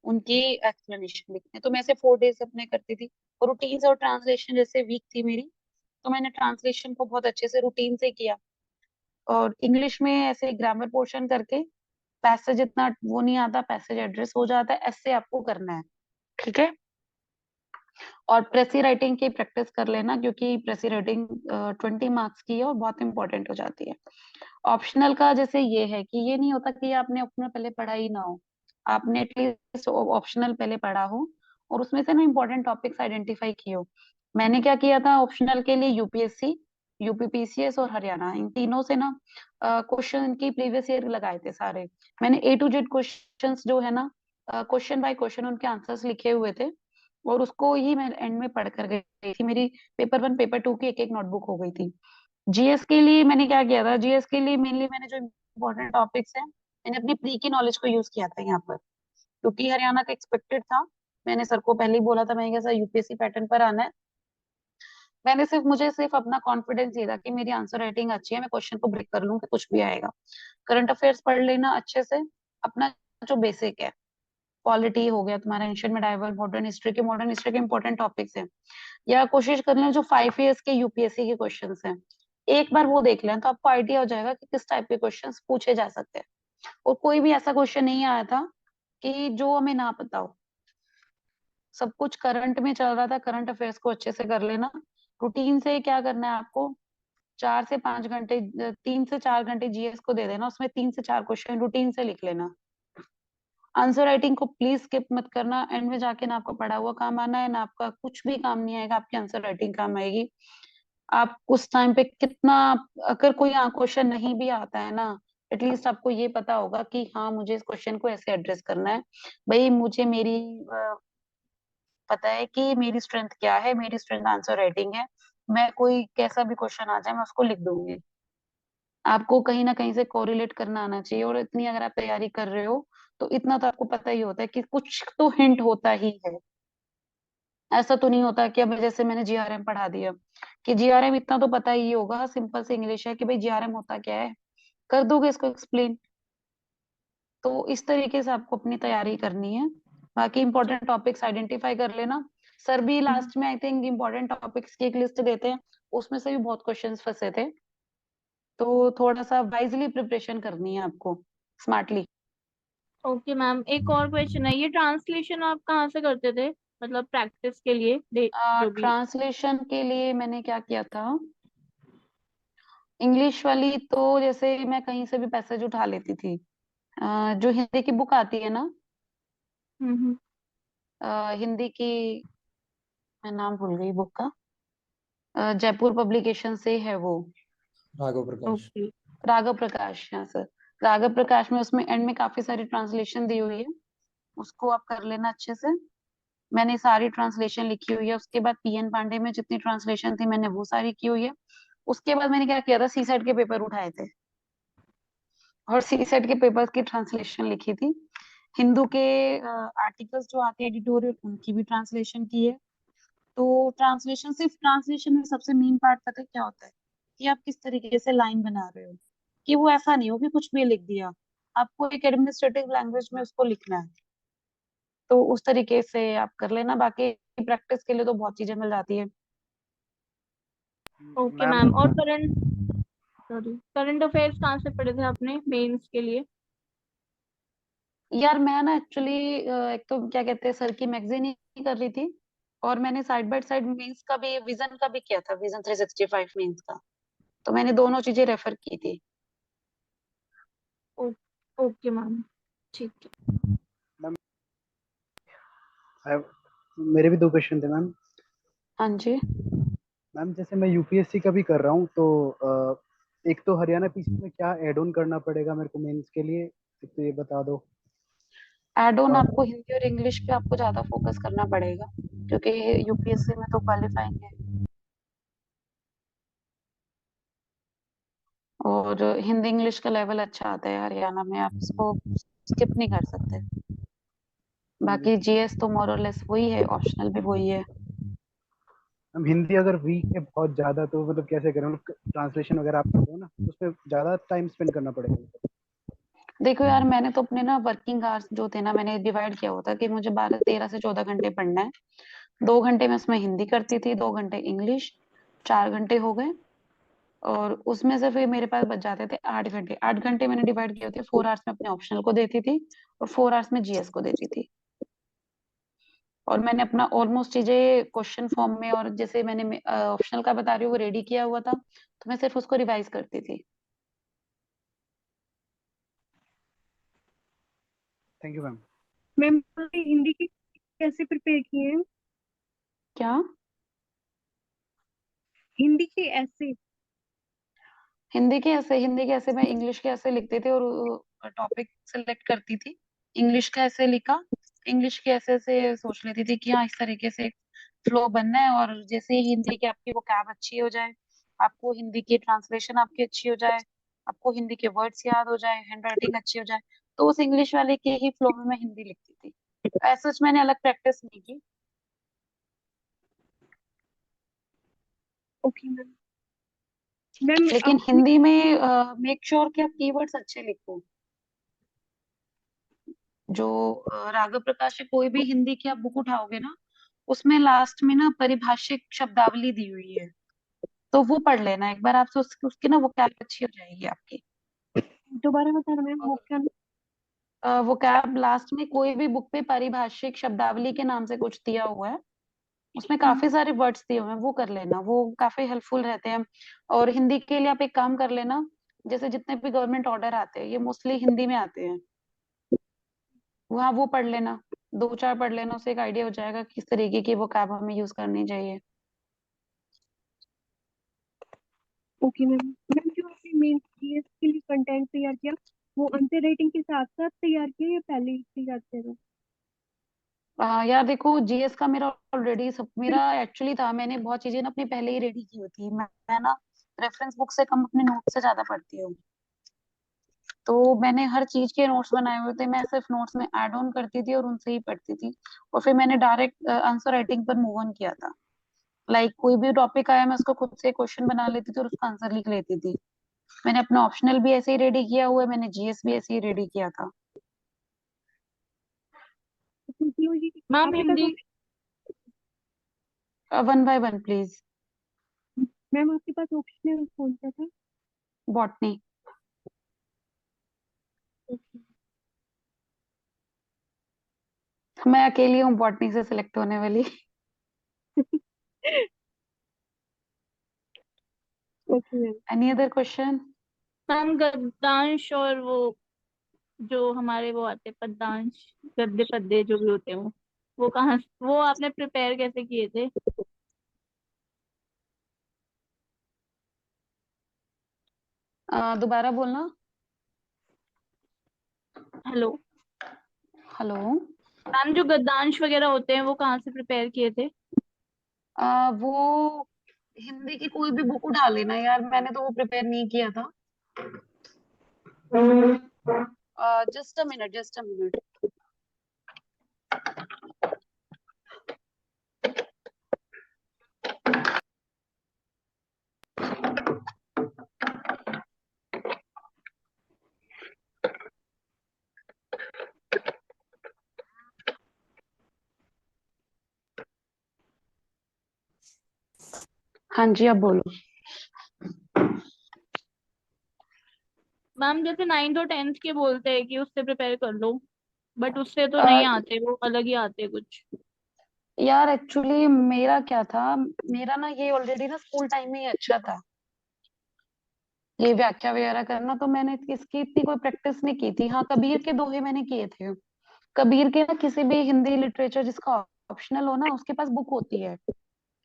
उनकी एक्सप्लेनेशन लिखनी है। तो मैं ऐसे 4 डेज अपने करती थी। और रूटीन और ट्रांसलेशन जैसे वीक थी मेरी, तो मैंने ट्रांसलेशन को बहुत अच्छे से रूटीन से किया। और इंग्लिश में ऐसे ग्रामर पोर्शन करके, पैसेज इतना वो नहीं आता, पैसेज एड्रेस हो जाता है, ऐसे आपको करना है। ठीक है, और प्रेसी राइटिंग की प्रैक्टिस कर लेना, क्योंकि प्रेसी राइटिंग 20 मार्क्स की है और बहुत इंपॉर्टेंट हो जाती है। ऑप्शनल का जैसे ये है कि ये नहीं होता कि आपने ऑप्शनल पहले पढ़ा ही ना हो, आपने एटलीस्ट ऑप्शनल पहले पढ़ा हो, और उसमें से ना इंपॉर्टेंट टॉपिक्स आइडेंटिफाई किए हो। मैंने क्या किया था ऑप्शनल के लिए, यूपीएससी, यूपीपीसीएस और हरियाणा, इन तीनों से ना क्वेश्चन की प्रीवियस ईयर लगाए थे सारे। मैंने ए टू जेड क्वेश्चंस जो है ना, क्वेश्चन बाय क्वेश्चन उनके आंसर्स लिखे हुए थे, और उसको ही मैं एंड में पढ़ कर गई थी। मेरी पेपर 1 पेपर 2 की एक एक नोटबुक हो गई थी। जीएस के लिए मैंने क्या किया था, जीएस के लिए मेनली मैंने जो इम्पोर्टेंट टॉपिक्स हैं, मैंने अपनी प्री की नॉलेज को यूज किया था यहाँ पर, क्योंकि हरियाणा का एक्सपेक्टेड था। मैंने सर को पहले ही बोला था, मैंने कैसा यूपीएससी पैटर्न पर आना है। मुझे सिर्फ अपना कॉन्फिडेंस ये था कि मेरी आंसर राइटिंग अच्छी है, मैं क्वेश्चन को ब्रेक कर लूंगी, कुछ भी आएगा। करंट अफेयर्स पढ़ लेना अच्छे से, अपना जो बेसिक है, पॉलिटी हो गया तुम्हारा, एंशिएंट मेडाइवल, मॉडर्न हिस्ट्री के इंपॉर्टेंट टॉपिक्स हैं, या कोशिश कर लें जो 5 ईयर्स के यूपीएससी के क्वेश्चंस हैं, एक बार वो देख लें तो आपको आइडिया हो जाएगा कि किस टाइप के क्वेश्चंस पूछे जा सकते हैं। और कोई भी ऐसा क्वेश्चन नहीं आया था कि जो हमें ना पता हो, सब कुछ करंट में चल रहा था। करंट अफेयर्स को अच्छे से कर लेना। रूटीन से क्या करना है आपको, 4 से 5 घंटे, 3 से 4 घंटे जीएस को दे देना, उसमें 3 से 4 क्वेश्चन रूटीन से लिख लेना। आंसर राइटिंग को प्लीज स्किप मत करना, एंड में जाके ना आपका पढ़ा हुआ काम आना है, ना आपका कुछ भी काम नहीं आएगा, आपकी आंसर राइटिंग काम आएगी। आप उस टाइम पे कितना, अगर कोई क्वेश्चन नहीं भी आता है ना, एटलीस्ट आपको ये पता होगा कि हाँ मुझे इस क्वेश्चन को ऐसे एड्रेस करना है। भाई मुझे मेरी पता है कि मेरी स्ट्रेंथ क्या है, मेरी स्ट्रेंथ आंसर राइटिंग है, मैं कोई कैसा भी क्वेश्चन आ जाए मैं उसको लिख दूंगी। आपको कहीं ना कहीं से कोरिलेट करना आना चाहिए, और इतनी अगर आप तैयारी कर रहे हो तो इतना तो आपको पता ही होता है कि कुछ तो हिंट होता ही है। ऐसा तो नहीं होता कि अब जैसे मैंने जीआरएम पढ़ा दिया, कि जीआरएम इतना तो पता ही होगा, सिंपल से इंग्लिश है कि भाई जीआरएम होता क्या है, कर दोगे इसको एक्सप्लेन। तो इस तरीके से आपको अपनी तैयारी करनी है। बाकी इंपॉर्टेंट टॉपिक्स आइडेंटिफाई कर लेना। सर भी लास्ट में आई थिंक इंपॉर्टेंट टॉपिक्स की एक लिस्ट देते हैं, उसमें से भी बहुत क्वेश्चंस फंसे थे, तो थोड़ा सा वाइजली प्रिपरेशन करनी है आपको, स्मार्टली। ओके मैम, एक और क्वेश्चन है, ये ट्रांसलेशन आप कहाँ से करते थे, मतलब प्रैक्टिस के लिए जो भी। ट्रांसलेशन के लिए मैंने क्या किया था, इंग्लिश वाली तो जैसे मैं कहीं से भी पैसेज उठा लेती थी। जो हिंदी की बुक आती है ना, हम्म। हिंदी की, मैं नाम भूल गई बुक का, जयपुर पब्लिकेशन से है वो, राघव प्रकाश। ओके। राघव प्रकाश, यहाँ से। राघव प्रकाश में उसमें एंड में काफी सारी ट्रांसलेशन दी हुई है, उसको आप कर लेना अच्छे से। मैंने सारी ट्रांसलेशन लिखी हुई है। उसके बाद पीएन पांडे में जितनी ट्रांसलेशन थी मैंने वो सारी की हुई है। उसके बाद मैंने क्या किया था, सी सेट के पेपर उठाए थे और सी सेट के पेपर की ट्रांसलेशन लिखी थी। हिंदू के आर्टिकल्स जो आते हैं एडिटोरियल, उनकी भी ट्रांसलेशन की है। तो ट्रांसलेशन, सिर्फ ट्रांसलेशन में सबसे मेन पार्ट पता है क्या होता है, कि आप किस तरीके से लाइन बना रहे हो, कि वो ऐसा नहीं हो कि कुछ भी लिख दिया, आपको एक एडमिनिस्ट्रेटिव लैंग्वेज में उसको लिखना है। तो उस तरीके से आप कर लेना, बाकी प्रैक्टिस के लिए तो बहुत चीजें मिल जाती है। ओके मैम मैम, और करंट अफेयर्स कहाँ से पढ़े थे आपने मेंस के लिए? यार मैं ना एक्चुअली एक तो क्या कहते हैं, सर की मैगजीन ही कर रही थी, और मैंने साइड बाय साइड मेंस का भी, विजन का भी किया था, विजन 365 मेंस का। तो मैंने दोनों चीजें रेफर की थी। ओके मैम, ठीक है। मैम मेरे भी 2 क्वेश्चन थे मैम। हाँ जी। मैम जैसे मैं यूपीएससी का भी कर रहा हूँ तो एक तो हरियाणा पीसी में क्या ऐड ऑन करना पड़ेगा मेरे को मेंस के लिए, एक तो ये बता दो। एड ऑन और आपको हिंदी और इंग्लिश पे आपको ज्यादा फोकस करना पड़ेगा, क्योंकि यूपीएससी में तो क्वालिफाइंग है, और हिंदी इंग्लिश का लेवल अच्छा आता है हरियाणा में, आप इसको स्किप नहीं कर सकते। बाकी जीएस तो मोर और लेस वही है, ऑप्शनल भी वही है। हम हिंदी अगर वीक है बहुत ज्यादा तो मतलब कैसे करें, मतलब ट्रांसलेशन वगैरह आप कर रहे हो ना, उसमें ज्यादा टाइम स्पेंड करना पड़ेगा। देखो यार, मैंने तो अपने ना वर्किंग आवर्स जो थे ना, मैंने डिवाइड किया हुआ था कि मुझे 12 13 से 14 घंटे पढ़ना है। 2 घंटे मैं उसमें हिंदी करती थी, 2 घंटे इंग्लिश, 4 घंटे हो गए। और उसमें से फिर मेरे पास बच जाते थे 8 घंटे। 8 घंटे मैंने डिवाइड किए थे, 4 आवर्स में अपने ऑप्शनल को देती थी और 4 आवर्स में जीएस को देती थी। और मैंने अपना ऑलमोस्ट चीजें क्वेश्चन फॉर्म में, और जैसे मैंने ऑप्शनल का बता रही हूँ वो रेडी किया हुआ था, तो मैं सिर्फ उसको रिवाइज करती थी। Thank you ma'am. Ma'am Hindi की कैसे प्रिपेयर किए हैं? क्या? हिंदी के ऐसे। हिंदी के ऐसे मैं इंग्लिश के ऐसे लिखती थी, और टॉपिक सिलेक्ट करती थी, इंग्लिश का ऐसे लिखा, इंग्लिश के ऐसे से सोच लेती थी कि हाँ इस तरीके से फ्लो बनना है। और जैसे ही हिंदी की आपकी वोकैब अच्छी हो जाए, आपको हिंदी की ट्रांसलेशन आपकी अच्छी हो जाए, आपको हिंदी के वर्ड्स याद हो जाए, हैंड राइटिंग अच्छी हो जाए, तो उस इंग्लिश वाले के ही फ्लो में मैं हिंदी लिखती थी। ऐसा सच मैंने अलग प्रैक्टिस नहीं की। Okay ma'am. मैम लेकिन आपने हिंदी में मेक श्योर कि आप कीवर्ड्स अच्छे लिखो। जो राघव प्रकाश की कोई भी हिंदी की आप बुक उठाओगे ना, उसमें लास्ट में ना परिभाषिक शब्दावली दी हुई है, तो वो पढ़ लेना एक बार, आपसे उसकी ना वो क्या अच्छी हो जाएगी आपकी। दोबारा बताना मैम, वो क्या? वो कैब लास्ट में कोई भी बुक पे पारिभाषिक शब्दावली के नाम से कुछ दिया हुआ है, उसमें काफी सारे वर्ड्स दिए हुए हैं, वो कर लेना, वो काफी हेल्पफुल रहते हैं। और हिंदी के लिए आप एक काम कर लेना, जैसे जितने भी गवर्नमेंट ऑर्डर आते हैं ये मोस्टली हिंदी में आते हैं, वहाँ वो पढ़ लेना, 2 4 पढ़ लेना, उससे एक आइडिया हो जाएगा किस तरीके की वो कैब हमें यूज करनी चाहिए। Okay ma'am. मैम जो आपने मेन जीएस के लिए कंटेंट तैयार किया, वो आंसर राइटिंग के साथ साथ तैयार किया या पहले ही तैयार किया था? यार देखो, जीएस का मेरा ऑलरेडी सब मेरा एक्चुअली था, मैंने बहुत चीजें ना अपनी पहले ही रेडी की होती है। मैं ना रेफरेंस बुक से कम अपने नोट से ज्यादा पढ़ती हूँ, तो मैंने हर चीज के नोट्स बनाए हुए थे, मैं सिर्फ नोट्स में ऐड ऑन करती थी और उनसे ही पढ़ती थी। और फिर मैंने डायरेक्ट आंसर राइटिंग पर मूव ऑन किया था। लाइक कोई भी टॉपिक आया मैं उसको खुद से क्वेश्चन बना लेती थी और उसका आंसर लिख लेती थी। मैंने अपना ऑप्शनल भी ऐसे ही रेडी किया हुआ है, मैंने जीएस भी ऐसे ही रेडी किया था। सोशियोलॉजी मैम आपके पास Hindi, one by one please. Ma'am आपके पास ऑप्शनल कौन सा था? बॉटनी। ओके। मैं अकेली हूँ बॉटनी से सिलेक्ट होने वाली। Okay ma'am. Any other question? Ma'am गद्दांश और वो जो हमारे वो आते हैं पद्यांश, गद्दे पद्य जो भी होते हैं वो कहाँ, वो आपने प्रिपेयर कैसे किए थे? दोबारा बोलना। Hello hello. मैम, जो गद्दांश वगैरह होते हैं वो कहाँ से प्रिपेयर किए थे? वो हिंदी की कोई भी बुक उठा लेना यार, मैंने तो वो प्रिपेयर नहीं किया था। Just a minute, just a minute. हाँ जी, अब बोलो। मैम जैसे 9th और 10th के बोलते हैं कि उससे प्रिपेयर कर लो, बट उससे तो अ, नहीं आते, वो अलग ही आते कुछ। यार एक्चुअली मेरा क्या था, मेरा ना ये ऑलरेडी ना स्कूल टाइम में ही अच्छा था, ये व्याख्या वगैरह करना, तो मैंने इसकी इतनी कोई प्रैक्टिस नहीं की थी। हाँ, कबीर के दोहे मैंने किए थे। कबीर के ना किसी भी हिंदी लिटरेचर जिसका ऑप्शनल हो ना, उसके पास बुक होती है,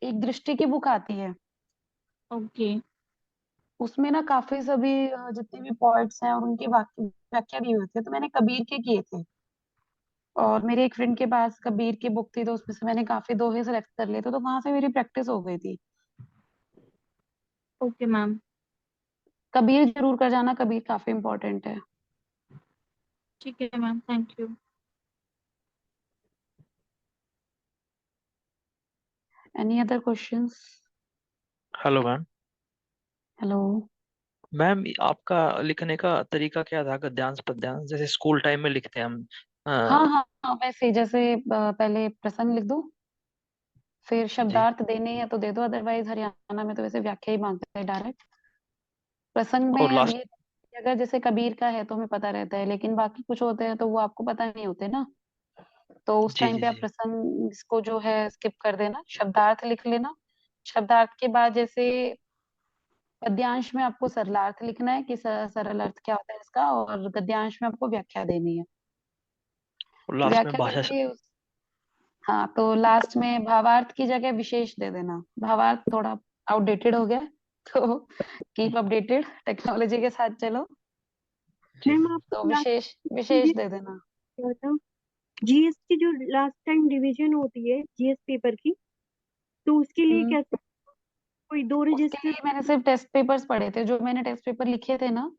एक दृष्टि की बुक आती है। ओके। उसमें ना काफी सभी जितने भी पोइट्स हैं और उनकी व्याख्या दी हुई थी, तो मैंने कबीर के किए थे। और मेरे एक फ्रेंड के पास कबीर की बुक थी, तो उसमें से मैंने काफी दोहे सेलेक्ट कर लिए थे, तो वहां से मेरी प्रैक्टिस हो गई थी। Okay ma'am. कबीर जरूर कर जाना, कबीर काफी इंपॉर्टेंट है। ठीक है ma'am, thank you. Any other questions? Hello ma'am. Hello. Ma'am आपका लिखने का तरीका क्या था, गद्यांश पद्यांश जैसे स्कूल टाइम में लिखते हैं हम? हाँ हाँ। हाँ हाँ, वैसे ही जैसे पहले प्रसंग लिख दो, फिर जी शब्दार्थ देने हैं तो दे दो, अदरवाइज हरियाणा में तो वैसे व्याख्या ही मांगते हैं डायरेक्ट। प्रसंग और में अब लास्ट। ये, अगर जैसे कबीर का है तो हमें पता रहता है, लेकिन बाकी कुछ होते हैं तो वो आपको पता नहीं होते ना, तो उस जी टाइम जी पे आप जी। प्रसंग इसको जो है स्किप कर देना, शब्दार्थ लिख लेना। शब्दार्थ के बाद जैसे पद्यांश में आपको सरलार्थ लिखना है कि सरल अर्थ क्या होता है इसका, और गद्यांश में आपको व्याख्या देनी है। और लास्ट में व्याख्या भाषा करके हाँ, तो लास्ट में भावार्थ की जगह विशेष दे देना। भावार्थ थोड़ा आउटडेटेड हो गया है, तो कीप अपडेटेड, टेक्नोलॉजी के साथ चलो। जी मैम जी। आपको तो लास्ट विशेष विशेष दे देना। था जीएस की जो लास्ट टाइम रिवीजन होती है जीएस पेपर की, तो उसके लिए हम्म, कैसे, कोई दो उसके रजिस्टर? लिए मैंने सिर्फ टेस्ट पेपर्स पढ़े थे, जो मैंने टेस्ट पेपर लिखे थे ना,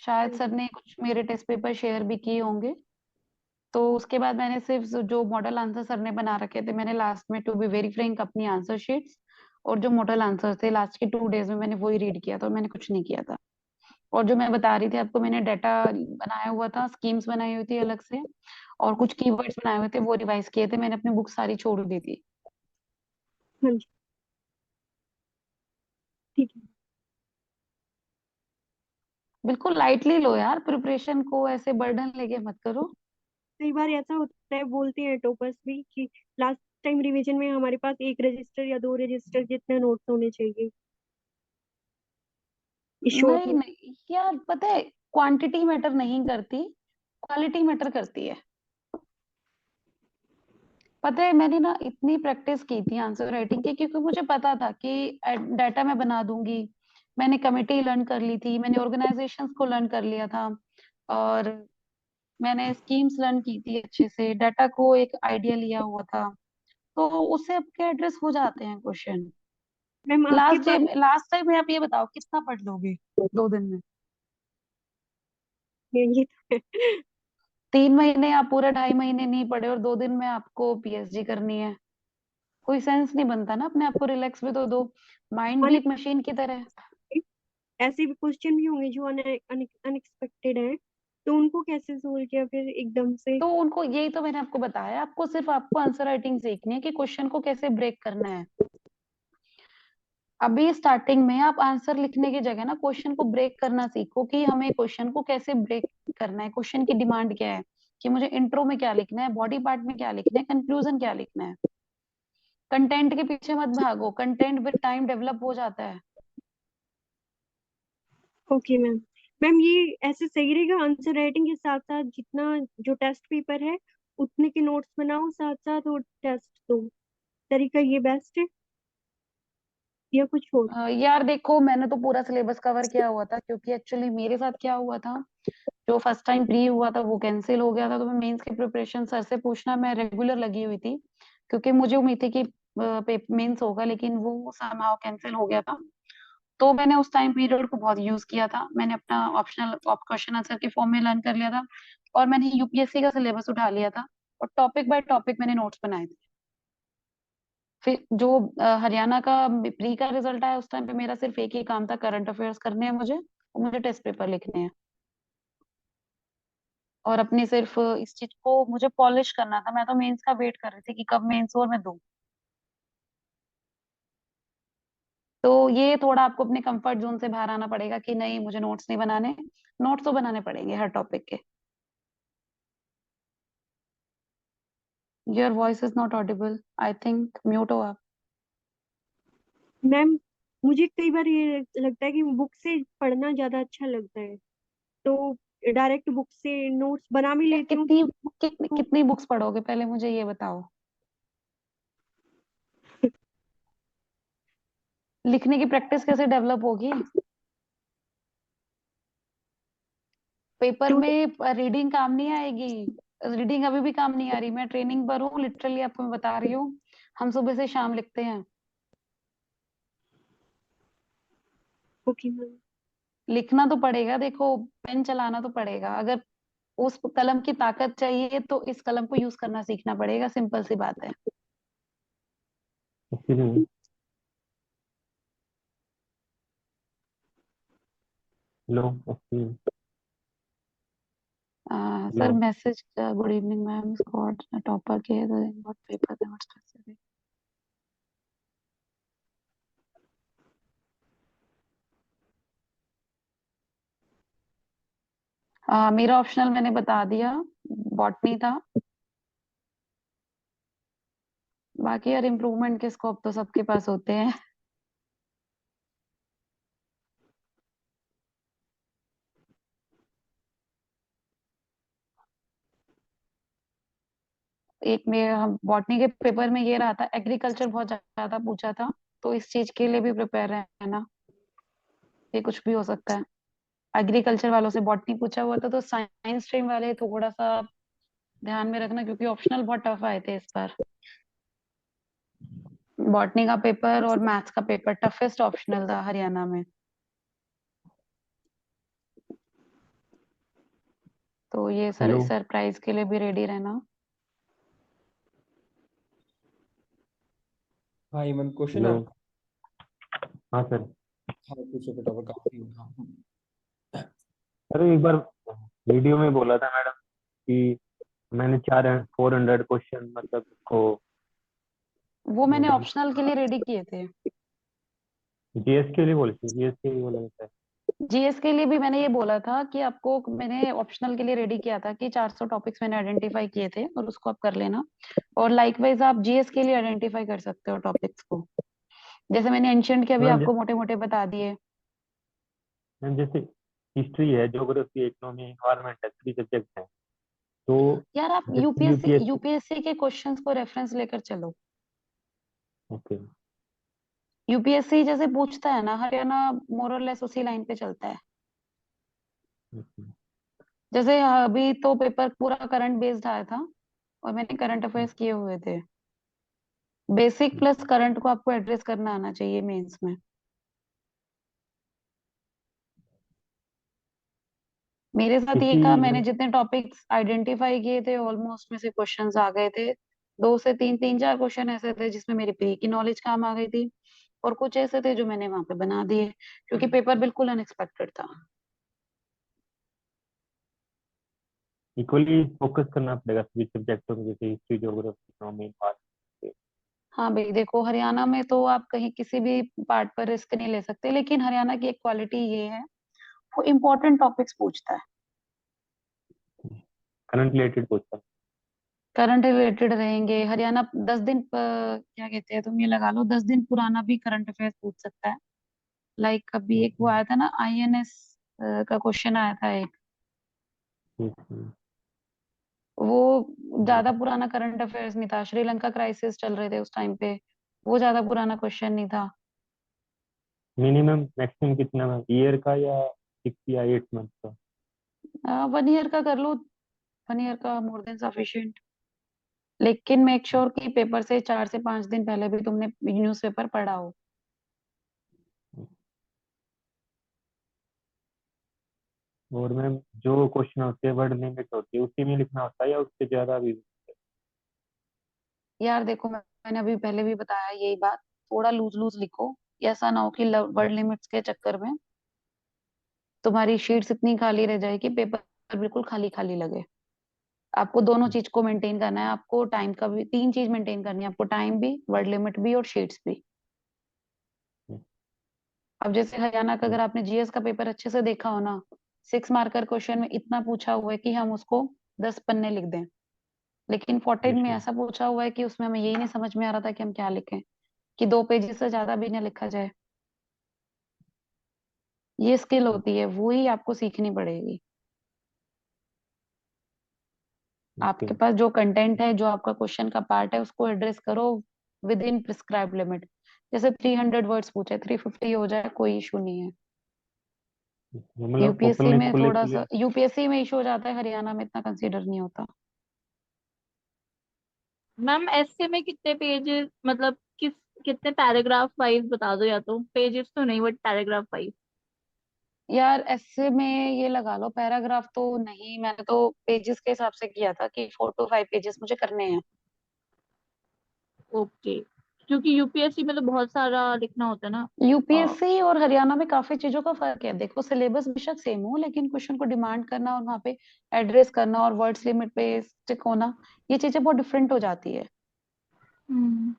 शायद सर ने कुछ मेरे टेस्ट पेपर शेयर भी किए होंगे। तो उसके बाद मैंने सिर्फ जो मॉडल आंसर सर ने बना रखे थे, मैंने लास्ट में टू बी वेरी फ्रैंक अपनी आंसर शीट्स और जो मॉडल आंसर थे लास्ट के 2 डेज में मैंने वही रीड किया था, और मैंने कुछ नहीं किया था। और जो मैं बता रही थी आपको, मैंने डाटा बनाया हुआ था, स्कीम्स बनाई हुई थी अलग से, और कुछ कीवर्ड्स बनाए हुए थे, वो रिवाइज किए थे मैंने, अपनी बुक सारी छोड़ दी थी। हाँ जी, ठीक है। बिल्कुल लाइटली लो यार, प्रिपरेशन को ऐसे बर्डन लेके मत करो। कई बार ऐसा होता है, बोलते हैं टॉपर्स भी कि लास्ट टाइम रिवीजन में हमारे पास एक रजिस्टर या दो रजिस्टर जितने नोट्स होने चाहिए इस शॉर्ट नहीं में। नहीं यार, पता है क्वांटिटी मैटर नहीं करती, क्वालिटी मैटर करती है। पता है मैंने ना इतनी प्रैक्टिस की थी आंसर राइटिंग की, क्योंकि मुझे पता था कि डाटा मैं बना दूंगी। मैंने कमिटी लर्न कर ली थी, मैंने ऑर्गेनाइजेशंस को लर्न कर लिया था, और मैंने स्कीम्स लर्न की थी अच्छे से, डाटा को एक आइडिया लिया हुआ था, तो उससे आपके एड्रेस हो जाते हैं क्वेश्चन। मैम आपके पास लास्ट टाइम में आप ये बताओ कितना पढ़ लोगे 2 दिन में? ये तो है। 3 महीने आप पूरे 2.5 महीने नहीं पढ़े और 2 दिन में आपको पीएचडी करनी है, कोई सेंस नहीं बनता ना। अपने आप को रिलैक्स भी तो दो, माइंड भी अन- एक मशीन की तरह है। ऐसे भी क्वेश्चन भी होंगे जो अनएक्सपेक्टेड है, तो उनको कैसे सोल्व किया फिर एकदम से? तो उनको, यही तो मैंने आपको बताया, आपको सिर्फ आपको आंसर राइटिंग सीखनी है कि क्वेश्चन को कैसे ब्रेक करना है। अभी स्टार्टिंग में आप आंसर लिखने की जगह ना क्वेश्चन को ब्रेक करना सीखो, कि हमें क्वेश्चन को कैसे ब्रेक करना है, क्वेश्चन की डिमांड क्या है, कि मुझे इंट्रो में क्या लिखना है, बॉडी पार्ट में क्या लिखना है, कंक्लूजन क्या लिखना है। कंटेंट के पीछे मत भागो, कंटेंट विद टाइम डेवलप हो जाता है। Okay ma'am. मैम ये ऐसे सही रहेगा आंसर राइटिंग के साथ साथ जितना जो टेस्ट पेपर है उतने के नोट्स बनाओ साथ साथ और टेस्ट दो, तरीका ये बेस्ट है या कुछ और? यार देखो, मैंने तो पूरा सिलेबस कवर किया हुआ था, क्योंकि एक्चुअली मेरे साथ क्या हुआ था, जो फर्स्ट टाइम प्री हुआ था वो कैंसिल हो गया था, तो मैं मेंस की प्रिपरेशन सर से पूछना मैं रेगुलर लगी हुई थी, क्योंकि मुझे उम्मीद थी कि मेंस होगा, लेकिन वो समहाउ कैंसिल हो गया था। तो मैंने उस टाइम पीरियड को बहुत यूज किया था, मैंने अपना ऑप्शनल क्वेश्चन आंसर के फॉर्म में लर्न कर लिया था, और मैंने यूपीएससी का सिलेबस उठा लिया था, और टॉपिक बाय टॉपिक मैंने नोट्स बनाए थे। फिर जो हरियाणा का प्री का रिजल्ट आया, उस टाइम पे मेरा सिर्फ एक ही काम था, करंट अफेयर्स करने हैं मुझे, और मुझे टेस्ट पेपर लिखने हैं, और अपनी सिर्फ इस चीज को मुझे पॉलिश करना था। मैं तो मेंस का वेट कर रही थी कि कब मेंस हो और मैं दूं। तो ये थोड़ा आपको अपने कंफर्ट जोन से बाहर आना पड़ेगा कि नहीं, मुझे नोट्स नहीं बनाने, नोट्स तो बनाने पड़ेंगे हर टॉपिक के। Your voice is not Audible, I think mute हो आप। मैम मुझे कई बार ये लगता है कि बुक से पढ़ना ज्यादा अच्छा लगता है, तो डायरेक्ट बुक से नोट्स बना भी यार लेती हूँ। कितनी बुक्स पढ़ोगे, पहले मुझे ये बताओ। लिखने की प्रैक्टिस कैसे डेवलप होगी? पेपर तो में रीडिंग काम नहीं आएगी, रीडिंग अभी भी काम नहीं आ रही। मैं ट्रेनिंग पर हूँ, लिटरली आपको मैं बता रही हूँ, हम सुबह से शाम लिखते हैं। Okay ma'am. लिखना तो पड़ेगा, देखो पेन चलाना तो पड़ेगा। अगर उस कलम की ताकत चाहिए तो इस कलम को यूज करना सीखना पड़ेगा, सिंपल सी बात है। एक्सक्यूज लो एक्सक्यूज सर लो मैसेज, गुड इवनिंग मैम, स्कॉट टॉपर के व्हाट पेपर नोट स्पेसिफिक। मेरा ऑप्शनल मैंने बता दिया, बॉटनी था। बाकी यार इम्प्रूवमेंट के स्कोप तो सबके पास होते हैं। एक में हम बॉटनी के पेपर में ये रहा था, एग्रीकल्चर बहुत ज्यादा पूछा था, तो इस चीज के लिए भी प्रिपेयर रहना, ये कुछ भी हो सकता है। एग्रीकल्चर वालों से बॉटनी पूछा हुआ था, तो साइंस स्ट्रीम वाले थोड़ा सा ध्यान में रखना, क्योंकि ऑप्शनल बहुत टफ आए थे इस बार। बॉटनी का पेपर और मैथ्स का पेपर टफेस्ट ऑप्शनल था हरियाणा में। तो ये सर हेलो इस सरप्राइज के लिए भी रेडी रहना। हाँ हेमंत, क्वेश्चन है हेलो आपका? हाँ सर। हाँ पूछो फटाफट, काफी हाँ। सर एक बार वीडियो में बोला था मैडम कि मैंने 400 क्वेश्चन मतलब को वो मैंने ऑप्शनल के लिए रेडी किए थे। जीएस के लिए बोले थे, जीएस के लिए बोला जाता है। जीएस के लिए भी मैंने ये बोला था कि आपको, मैंने ऑप्शनल के लिए रेडी किया था कि 400 टॉपिक्स मैंने आइडेंटिफाई किए थे, और उसको आप कर लेना। और लाइकवाइज आप जीएस के लिए आइडेंटिफाई कर सकते हो टॉपिक्स को, जैसे मैंने एंशिएंट के अभी मैम आपको मोटे मोटे बता दिए। मैम जैसे हिस्ट्री है, ज्योग्राफी, इकोनॉमी, एनवायरनमेंट है, 3 सब्जेक्ट हैं। तो यार आप जैसे यूपीएससी यूपीएससी। यूपीएससी के क्वेश्चंस को रेफरेंस लेकर चलो। ओके। यूपीएससी जैसे पूछता है ना, हरियाणा मोरलेस उसी लाइन पे चलता है। जैसे अभी तो पेपर पूरा करंट बेस्ड आया था, और मैंने करंट अफेयर्स किए हुए थे। बेसिक प्लस करंट को आपको एड्रेस करना आना चाहिए मेंस में। मेरे साथ ये किसी कहा, मैंने जितने टॉपिक्स आइडेंटिफाई किए थे ऑलमोस्ट में से क्वेश्चंस आ गए थे। दो से तीन, तीन चार क्वेश्चन ऐसे थे जिसमें मेरी प्री की नॉलेज काम आ गई थी, और कुछ ऐसे थे जो मैंने वहां पे बना दिए, क्योंकि पेपर बिल्कुल अनएक्सपेक्टेड था। इक्वली फोकस करना पड़ेगा सभी सब्जेक्टों में, जैसे हिस्ट्री, ज्योग्राफी, इकोनॉमी, एनवायरनमेंट। हाँ भाई देखो, हरियाणा में तो आप कहीं किसी भी पार्ट पर रिस्क नहीं ले सकते, लेकिन हरियाणा की एक क्वालिटी ये है, वो इम्पोर्टेंट टॉपिक्स पूछता है। करंट रिलेटेड पूछता है। करंट रिलेटेड रहेंगे। हरियाणा 10 दिन क्या कहते हैं, तुम ये लगा लो 10 दिन पुराना भी करंट अफेयर्स पूछ सकता है। लाइक अभी एक वो आया था ना, INS का क्वेश्चन आया था एक, ठीक है। वो ज्यादा पुराना करंट अफेयर्स नहीं था, श्रीलंका क्राइसिस चल रहे थे उस टाइम पे, वो ज्यादा पुराना क्वेश्चन नहीं था। मिनिमम मैक्सिमम कितना है, ईयर का या 6 या 8 मंथ का? 1 ईयर का कर लो, 1 ईयर का मोर देन सफिशिएंट। लेकिन मेक श्योर कि पेपर से 4 से 5 दिन पहले भी तुमने न्यूज़पेपर पढ़ा हो। और मैम जो क्वेश्चन होते हैं वर्ड लिमिट होती है उसी में लिखना होता है या उससे ज्यादा भी? यार देखो, मैंने अभी पहले भी बताया यही बात, थोड़ा लूज लूज लिखो, ऐसा ना हो कि वर्ड लिमिट्स के चक्कर में तुम्हारी शीट्स इतनी खाली रह जाए कि पेपर बिल्कुल खाली खाली लगे। आपको दोनों चीज को मेंटेन करना है, आपको टाइम का भी, 3 चीज मेंटेन करनी है आपको, टाइम भी, वर्ड लिमिट भी और शीट्स भी। अब जैसे हरियाणा का अगर आपने GS का पेपर अच्छे से देखा हो ना, 6 मार्कर क्वेश्चन में इतना पूछा हुआ है कि हम उसको 10 पन्ने लिख दें, लेकिन 14 में ऐसा पूछा हुआ है कि उसमें हमें यही नहीं समझ में आ रहा था कि हम क्या लिखें, कि 2 पेजेस से ज्यादा भी ना लिखा जाए। ये स्किल होती है, वो ही आपको सीखनी पड़ेगी। आपके पास जो कंटेंट है, जो आपका क्वेश्चन का पार्ट है, उसको एड्रेस करो विद इन प्रिस्क्राइब लिमिट। जैसे 300 वर्ड्स पूछे, 350 हो जाए, कोई इशू नहीं है। मतलब यूपीएससी ओपनली में खुले थोड़ा खुले। सा, यूपीएससी में इशू हो जाता है, हरियाणा में इतना कंसीडर नहीं होता। मैम ऐसे में कितने पेजेस, मतलब कितने पैराग्राफ वाइज बता दो, या तो पेजेस तो नहीं बट पैराग्राफ वाइज। यार ऐसे में ये लगा लो, पैराग्राफ तो नहीं, मैंने तो पेजेस के हिसाब से किया था कि 4 to 5 पेजेस मुझे करने हैं। ओके, क्योंकि यूपीएससी में तो बहुत सारा लिखना होता है ना। और यूपीएससी और हरियाणा में काफी चीजों का फर्क है। देखो सिलेबस बेशक सेम हो, लेकिन क्वेश्चन को डिमांड करना और वहाँ पे एड्रेस करना और वर्ड्स लिमिट पे स्टिक होना, ये चीजें बहुत डिफरेंट हो जाती है। हम्म,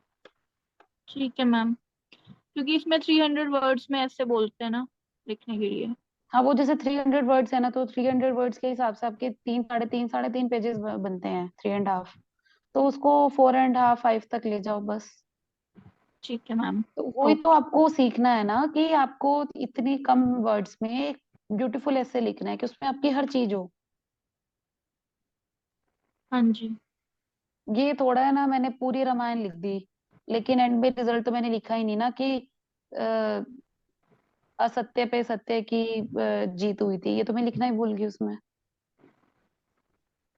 ठीक है मैम, क्योंकि इसमें 300 वर्ड्स में ऐसे बोलते हैं ना लिखने के लिए। हाँ, वो जैसे 300 वर्ड्स है ना, तो 300 वर्ड्स के हिसाब से आपके 3 साढ़े 3 बनते हैं, 3.5। तो उसको 4.5 5 तक ले जाओ बस। ठीक है मैम। तो वही तो ओके। आपको सीखना है ना, कि आपको इतनी कम वर्ड्स में एक ब्यूटीफुल ऐसे लिखना है कि उसमें आपकी हर चीज हो। हाँ जी। ये थोड़ा है ना, मैंने पूरी रामायण लिख दी, लेकिन एंड में रिजल्ट तो मैंने लिखा ही नहीं ना कि अ, असत्य पे सत्य की जीत हुई थी, ये तो मैं लिखना ही भूल गई उसमें।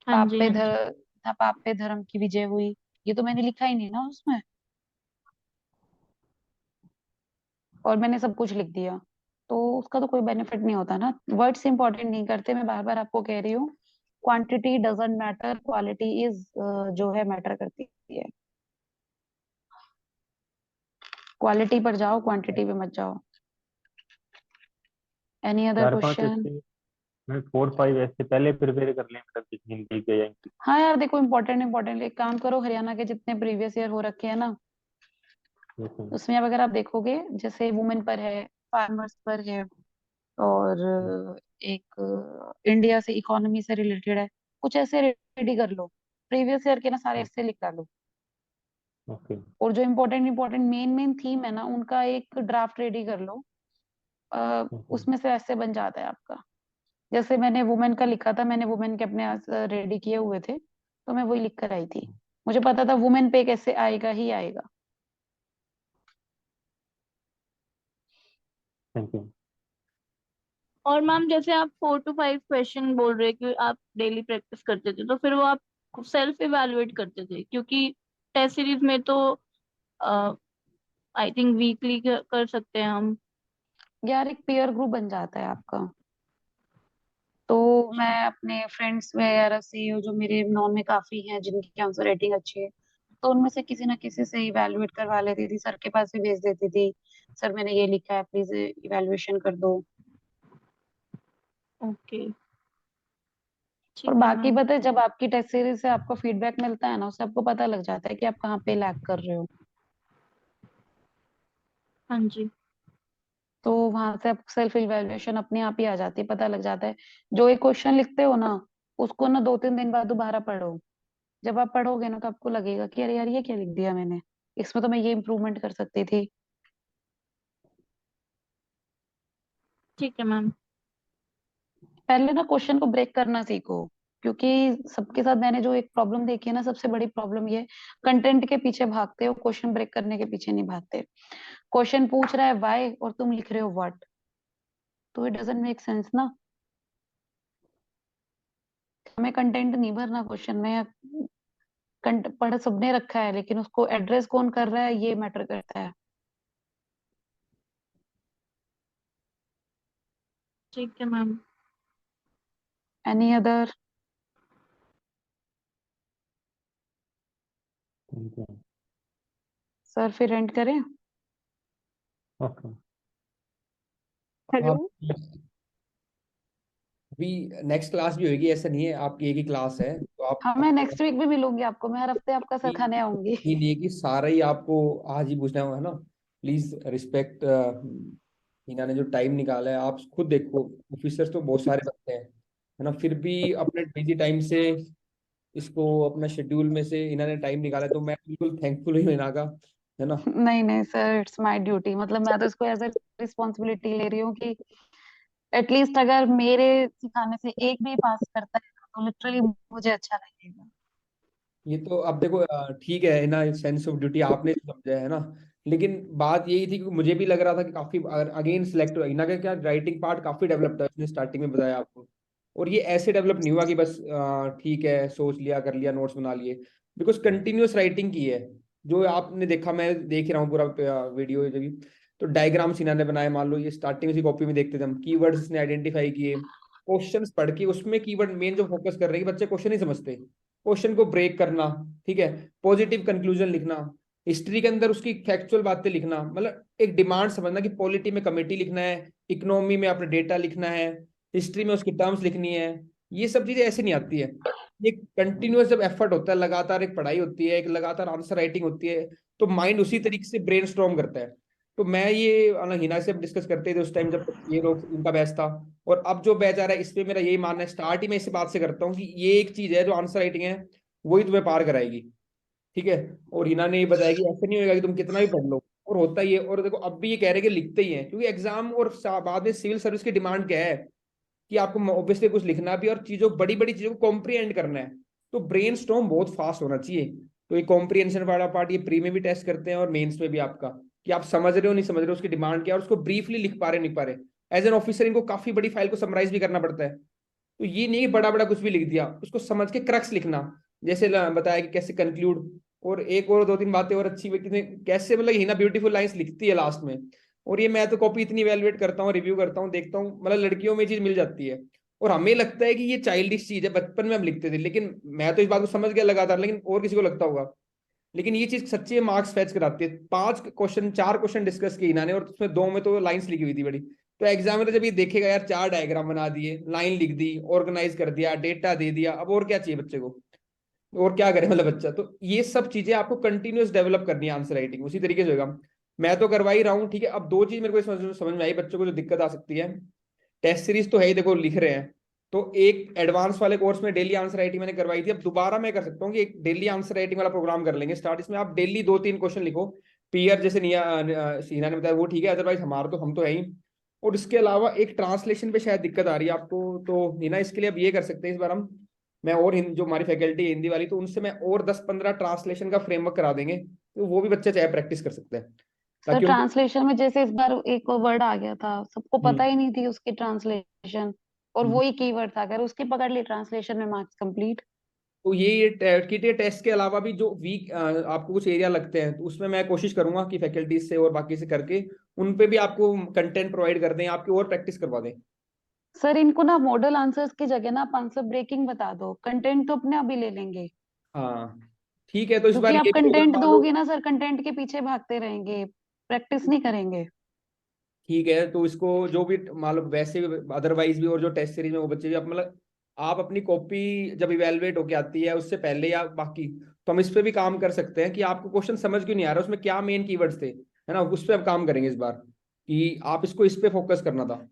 हाँ जी। हाँ जी। पाप पे धर्म की विजय हुई, ये तो मैंने लिखा ही नहीं ना उसमें, और मैंने सब कुछ लिख दिया, तो उसका तो कोई बेनिफिट नहीं होता ना। वर्ड्स इंपॉर्टेंट नहीं करते, मैं बार बार आपको कह रही हूँ। Quantity doesn't matter, quality is जो है मैटर करती है। क्वालिटी पर जाओ, क्वांटिटी पे मत जाओ। Any other 4 5 question? ऐसे, मैं 4 5 ऐसे पहले प्रिपेयर कर लें, मतलब हिंदी के या इंग्लिश हाँ यार देखो, इम्पोर्टेंट इम्पोर्टेंट एक काम करो, हरियाणा के जितने प्रीवियस ईयर हो रखे हैं ना, में। उसमें अब अगर आप देखोगे, जैसे वुमेन पर है, फार्मर्स पर है, और एक इंडिया से इकोनॉमी से रिलेटेड है, कुछ ऐसे रेडी कर लो, प्रीवियस ईयर के ना सारे ऐसे लिख डालो। ओके। और जो important important main main theme है ना, उनका एक ड्राफ्ट रेडी कर लो। ओके। उसमें से ऐसे बन जाता है आपका। जैसे मैंने वुमेन का लिखा था, मैंने वुमेन के अपने रेडी किए हुए थे, तो मैं वही लिख कर आई थी। मुझे पता था वुमेन पे कैसे आएगा ही आएगा। Thank you. और मैम जैसे आप 4 to 5 क्वेश्चन बोल रहे हैं कि आप डेली प्रैक्टिस करते थे, तो फिर वो आप सेल्फ इवेलुएट करते थे, क्योंकि टेस्ट सीरीज में तो आई थिंक वीकली कर सकते हैं हम। यार एक पेयर ग्रुप बन जाता है आपका, तो मैं अपने फ्रेंड्स वगैरह से, जो मेरे नॉन में काफी हैं जिनकी आंसर राइटिंग अच्छी है, तो उनमें से किसी ना किसी से इवेलुएट करवा लेती थी, सर के पास भी भेज देती थी, सर मैंने ये लिखा है, प्लीज इवेलुएशन कर दो। ओके, और ठीक है बाकी मैम। पता है, जब आपकी टेस्ट सीरीज से आपको फीडबैक मिलता है ना, उससे आपको पता लग जाता है कि आप कहाँ पे लैग कर रहे हो। हाँ जी। तो वहां से आप सेल्फ इवेलुएशन अपने आप ही आ जाती है, पता लग जाता है। जो एक क्वेश्चन लिखते हो ना, उसको ना 2-3 दिन बाद दोबारा पढ़ो। जब आप पढ़ोगे ना तो आपको लगेगा कि अरे यार ये क्या लिख दिया मैंने, इसमें तो मैं ये इम्प्रूवमेंट कर सकती थी। ठीक है मैम। पहले ना क्वेश्चन को ब्रेक करना सीखो, क्योंकि सबके साथ मैंने जो एक प्रॉब्लम देखी है ना, सबसे बड़ी प्रॉब्लम ये कंटेंट के पीछे भागते हो, क्वेश्चन ब्रेक करने के पीछे नहीं भागते। क्वेश्चन पूछ रहा है व्हाई और तुम लिख रहे हो व्हाट, तो इट डजंट मेक सेंस ना। हमें कंटेंट नहीं भरना क्वेश्चन में, पढ़ सबने रखा है लेकिन उसको एड्रेस कौन कर रहा है ये मैटर करता है। ठीक है ma'am. Any other? Thank you. Sir फिर एंड करें? ओके। हेलो। अभी नेक्स्ट क्लास भी होगी, ऐसा नहीं है आपकी एक ही क्लास है, तो आप हाँ मैं नेक्स्ट वीक भी मिलूंगी आपको, मैं हर हफ्ते आपका सर खाने आऊंगी। ये नहीं है कि सारा ही आपको आज ही पूछना है ना। प्लीज रिस्पेक्ट, हीना ने जो टाइम निकाला है, आप खुद देखो, ऑफिसर्स तो बहुत सारे बनते हैं, है ना, फिर भी अपने बिजी टाइम से इसको अपना शेड्यूल में से इन्होंने टाइम निकाला है, तो मैं बिल्कुल थैंकफुल हूँ हिना का, है ना। नहीं नहीं सर, इट्स माय ड्यूटी, मतलब मैं तो इसको एज ए रिस्पॉन्सिबिलिटी ले रही हूँ कि एटलीस्ट अगर मेरे सिखाने से एक भी पास करता है तो लिटरली मुझे अच्छा लगेगा। ये तो अब देखो, ठीक है ना, सेंस ऑफ ड्यूटी आपने समझा है ना, लेकिन बात यही थी कि मुझे भी लग रहा था कि काफी अगेन सिलेक्ट हुआ इना का, क्या राइटिंग पार्ट काफी डेवलप था, उसने स्टार्टिंग में बताया आपको, और ये ऐसे डेवलप नहीं हुआ कि बस ठीक है सोच लिया कर लिया नोट्स बना लिए, बिकॉज कंटिन्यूअस राइटिंग की है। जो आपने देखा, मैं देख रहा हूँ पूरा वीडियो जब भी, तो डायग्राम्स इन्होंने बनाए, मान लो ये स्टार्टिंग उसी कॉपी में देखते थे हम, कीवर्ड्स इसने आइडेंटिफाई किए, क्वेश्चंस पढ़ के उसमें कीवर्ड मेन जो फोकस कर रहे हैं कि बच्चे क्वेश्चन नहीं समझते, क्वेश्चन को ब्रेक करना, ठीक है, पॉजिटिव कंक्लूजन लिखना, हिस्ट्री के अंदर उसकी फैक्चुअल बातें लिखना, मतलब एक डिमांड समझना कि पॉलिटी में कमेटी लिखना है, इकोनॉमी में अपना डेटा लिखना है, हिस्ट्री में उसकी टर्म्स लिखनी है, ये सब चीजें ऐसे नहीं आती है। ये कंटिन्यूअस जब एफर्ट होता है, लगातार एक पढ़ाई होती है, एक लगातार आंसर राइटिंग होती है, तो माइंड उसी तरीके से ब्रेन करता है। तो मैं ये हिना से डिस्कस करते थे उस टाइम जब ये लोग इनका बैच था, और अब जो बैच आ रहा है इस पे मेरा यही मानना है, स्टार्ट ही मैं इसी बात से करता हूँ कि ये एक चीज है जो आंसर राइटिंग है, वही तुम्हें पार कराएगी, ठीक है। और हिना ने ये बताया कि ऐसा नहीं होगा कि तुम कितना भी पढ़ लो, और होता ही है। और देखो अब भी ये कह रहे हैं कि लिखते ही हैं, क्योंकि एग्जाम और बाद में सिविल सर्विस की डिमांड क्या है कि आपको ऑब्वियसली कुछ लिखना भी और चीजों बड़ी बड़ी चीजों को कॉम्प्रीहेंड करना है, तो ब्रेन स्टॉर्म बहुत फास्ट होना चाहिए। तो ये कॉम्प्रीहेंशन वाला पार्ट ये प्री में भी टेस्ट करते हैं और मेंस में भी आपका, कि आप समझ रहे हो नहीं समझ रहे हो, उसकी डिमांड क्या है, और उसको ब्रीफली लिख पा रहे नहीं पा रहे। एज एन ऑफिसर इनको काफी बड़ी फाइल को समराइज भी करना पड़ता है, तो ये नहीं बड़ा बड़ा कुछ भी लिख दिया, उसको समझ के क्रक्स लिखना, जैसे बताया कि कैसे कंक्लूड, और एक और 2-3 बातें और अच्छी कितने कैसे, मतलब हिना ब्यूटीफुल लाइंस लिखती है लास्ट में। और ये मैं तो कॉपी इतनी इवैल्यूएट करता हूँ, रिव्यू करता हूँ, देखता हूँ, मतलब लड़कियों में ये चीज मिल जाती है, और हमें लगता है कि ये चाइल्डिश चीज है, बचपन में हम लिखते थे, लेकिन मैं तो इस बात को समझ गया लगातार, लेकिन और किसी को लगता होगा, लेकिन ये चीज सच्ची है, मार्क्स फैच कराती है। 4 क्वेश्चन डिस्कस किए इन्होंने, और उसमें 2 में तो लाइंस लिखी हुई थी बड़ी, तो एग्जामिनर जब ये देखेगा यार 4 डायग्राम बना दिए, लाइन लिख दी, ऑर्गेनाइज कर दिया, डेटा दे दिया, अब और क्या चाहिए बच्चे को, और क्या करे मतलब बच्चा। तो ये सब चीजें आपको कंटिन्यूअस डेवलप करनी है, आंसर राइटिंग उसी तरीके से होगा। मैं तो करवा ही रहा हूँ, ठीक है। अब 2 चीज मेरे को समझ में आई बच्चों को जो दिक्कत आ सकती है, टेस्ट सीरीज तो है ही, देखो लिख रहे हैं, तो एक एडवांस वाले कोर्स में डेली आंसर राइटिंग मैंने करवाई थी, अब दोबारा मैं कर सकता हूँ कि एक डेली आंसर राइटिंग वाला प्रोग्राम कर लेंगे स्टार्ट। इसमें आप डेली 2-3 क्वेश्चन लिखो, पीयर जैसे सीना ने बताया वो ठीक है, अदरवाइज हमारा तो हम तो है ही। और इसके अलावा एक ट्रांसलेशन पे शायद दिक्कत आ रही है आपको, तो नीना इसके लिए अब ये कर सकते हैं इस बार हम, मैं और जो हमारी फैकल्टी है हिंदी वाली, तो उनसे मैं और 10-15 ट्रांसलेशन का फ्रेमवर्क करा देंगे, तो वो भी बच्चे चाहे प्रैक्टिस कर सकते हैं, सर ताकि उनको ट्रांसलेशन में जैसे इस बार एक वर्ड आ गया था, सबको पता ही नहीं थी उसकी ट्रांसलेशन, और हम्म। वही कीवर्ड था, अगर उसकी पकड़ ली ट्रांसलेशन में मार्क्स कंप्लीट। तो ये किट टेस्ट के अलावा भी जो वीक आपको कुछ एरिया लगते हैं, तो उसमें मैं कोशिश करूंगा कि फैकल्टीज से और बाकी से करके उन पे भी आपको कंटेंट प्रोवाइड कर दें, आपकी और प्रैक्टिस करवा दें। सर इनको ना मॉडल आंसर्स की जगह ना आप आंसर ब्रेकिंग बता दो, कंटेंट तो अपने आप ही ले लेंगे, हाँ ठीक है, तो इस क्योंकि बार आप ये भी होगा कंटेंट मान लो। दोगे ना सर, कंटेंट के पीछे भागते रहेंगे, प्रैक्टिस नहीं करेंगे। ठीक है, तो इसको जो भी मान लो वैसे भी अदरवाइज भी, और जो टेस्ट सीरीज में वो बच्चे भी आप मतलब आप अपनी कॉपी जब इवेलुएट होके आती है उससे पहले या बाकी, तो हम इस पे भी काम कर सकते हैं कि आपको क्वेश्चन समझ क्यों नहीं आ रहा, उसमें क्या मेन कीवर्ड्स थे, है ना, उस पर हम काम करेंगे इस बार, कि आप इसको इस पे फोकस करना था।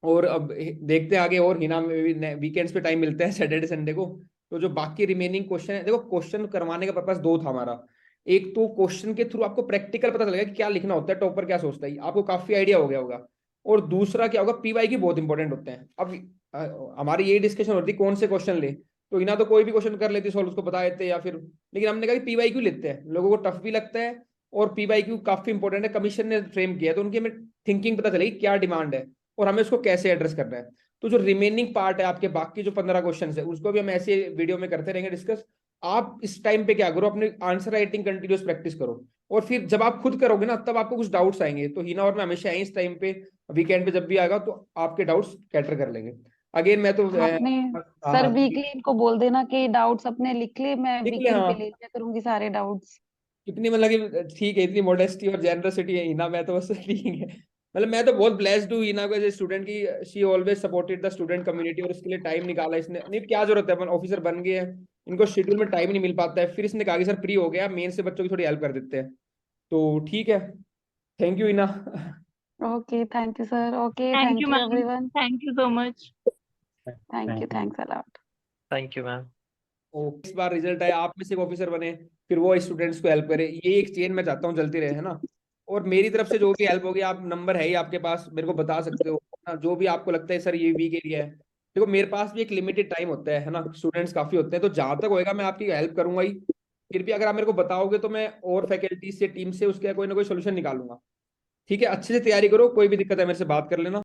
और अब देखते हैं आगे, और हिना में भी वीकेंड्स पे टाइम मिलता है सैटरडे संडे को। तो जो बाकी रिमेनिंग क्वेश्चन है, देखो क्वेश्चन करवाने का पर्पस दो था हमारा। एक तो क्वेश्चन के थ्रू आपको प्रैक्टिकल पता चलेगा कि क्या लिखना होता है, टॉपर क्या सोचता है, आपको काफी आइडिया हो गया होगा। और दूसरा क्या होगा, पीवाई की बहुत इंपॉर्टेंट होते हैं। अब हमारी यही डिस्कशन होती है कौन से क्वेश्चन ले, तो हिना तो कोई भी क्वेश्चन कर लेती सॉल्व, उसको बता देते या फिर, लेकिन हमने कहा कि पीवाई क्यू लेते हैं, लोगों को टफ भी लगता है और पीवाई क्यू काफी इंपॉर्टेंट है, कमीशन ने फ्रेम किया है, तो उनकी हमें थिंकिंग पता चलेगी क्या डिमांड है और हमें उसको कैसे एड्रेस करना है। तो जो रिमेनिंग पार्ट है आपके बाकी जो 15 क्वेश्चन है, उसको भी हम ऐसे वीडियो में करते रहेंगे डिस्कस। आप इस टाइम पे क्या करो, अपने आंसर राइटिंग कंटिन्यूस प्रैक्टिस करो, और फिर जब आप खुद करोगे ना तब आपको कुछ डाउट्स आएंगे, तो हिना और मैं हमेशा आए इस टाइम पे, वीकेंड पे जब भी आएगा तो आपके डाउट्स कैटर कर लेंगे। अगेन मैं तो आपने हाँ सर हाँ वीकली इनको बोल देना कि डाउट्स अपने लिख ले, मैं लिख ले वीकेंड पे हाँ। ले लिया करूंगी सारे डाउट्स। कितनी मतलब कि ठीक है, इतनी मॉडेस्टी और जेनरसिटी है हिना, मैं तो बस ठीक है, मतलब मैं तो बहुत ब्लेस्ड हूँ हिना को एज स्टूडेंट की, she always supported the student community, और उसके लिए टाइम निकाला इसने। नहीं क्या जरूरत है, अपन ऑफिसर बन गए हैं, इनको शेड्यूल में टाइम नहीं मिल पाता है, फिर इसने कहा कि सर फ्री हो गया मेन से बच्चों की थोड़ी हेल्प कर देते हैं, तो ठीक है। Thank you Hina. Okay, thank you sir. Okay, thank you thank you ma'am, everyone. Thank you so much. Thank you, thank you. Thanks a lot. Thank you ma'am. इस बार रिजल्ट आया, आप में से एक ऑफिसर बने, फिर वो स्टूडेंट्स को हेल्प करे, ये एक चेन मैं चाहता हूँ चलती रहे, है ना। और मेरी तरफ से जो भी हेल्प होगी, आप नंबर है ही आपके पास, मेरे को बता सकते हो ना, जो भी आपको लगता है सर ये वीक एरिया है। देखो मेरे पास भी एक लिमिटेड टाइम होता है ना, स्टूडेंट्स काफी होते हैं, तो जहां तक होएगा मैं आपकी हेल्प करूंगा ही। फिर भी अगर आप मेरे को बताओगे तो मैं और फैकल्टी से टीम से उसके कोई ना कोई सोल्यूशन निकालूंगा। ठीक है, अच्छे से तैयारी करो, कोई भी दिक्कत है मेरे से बात कर लेना।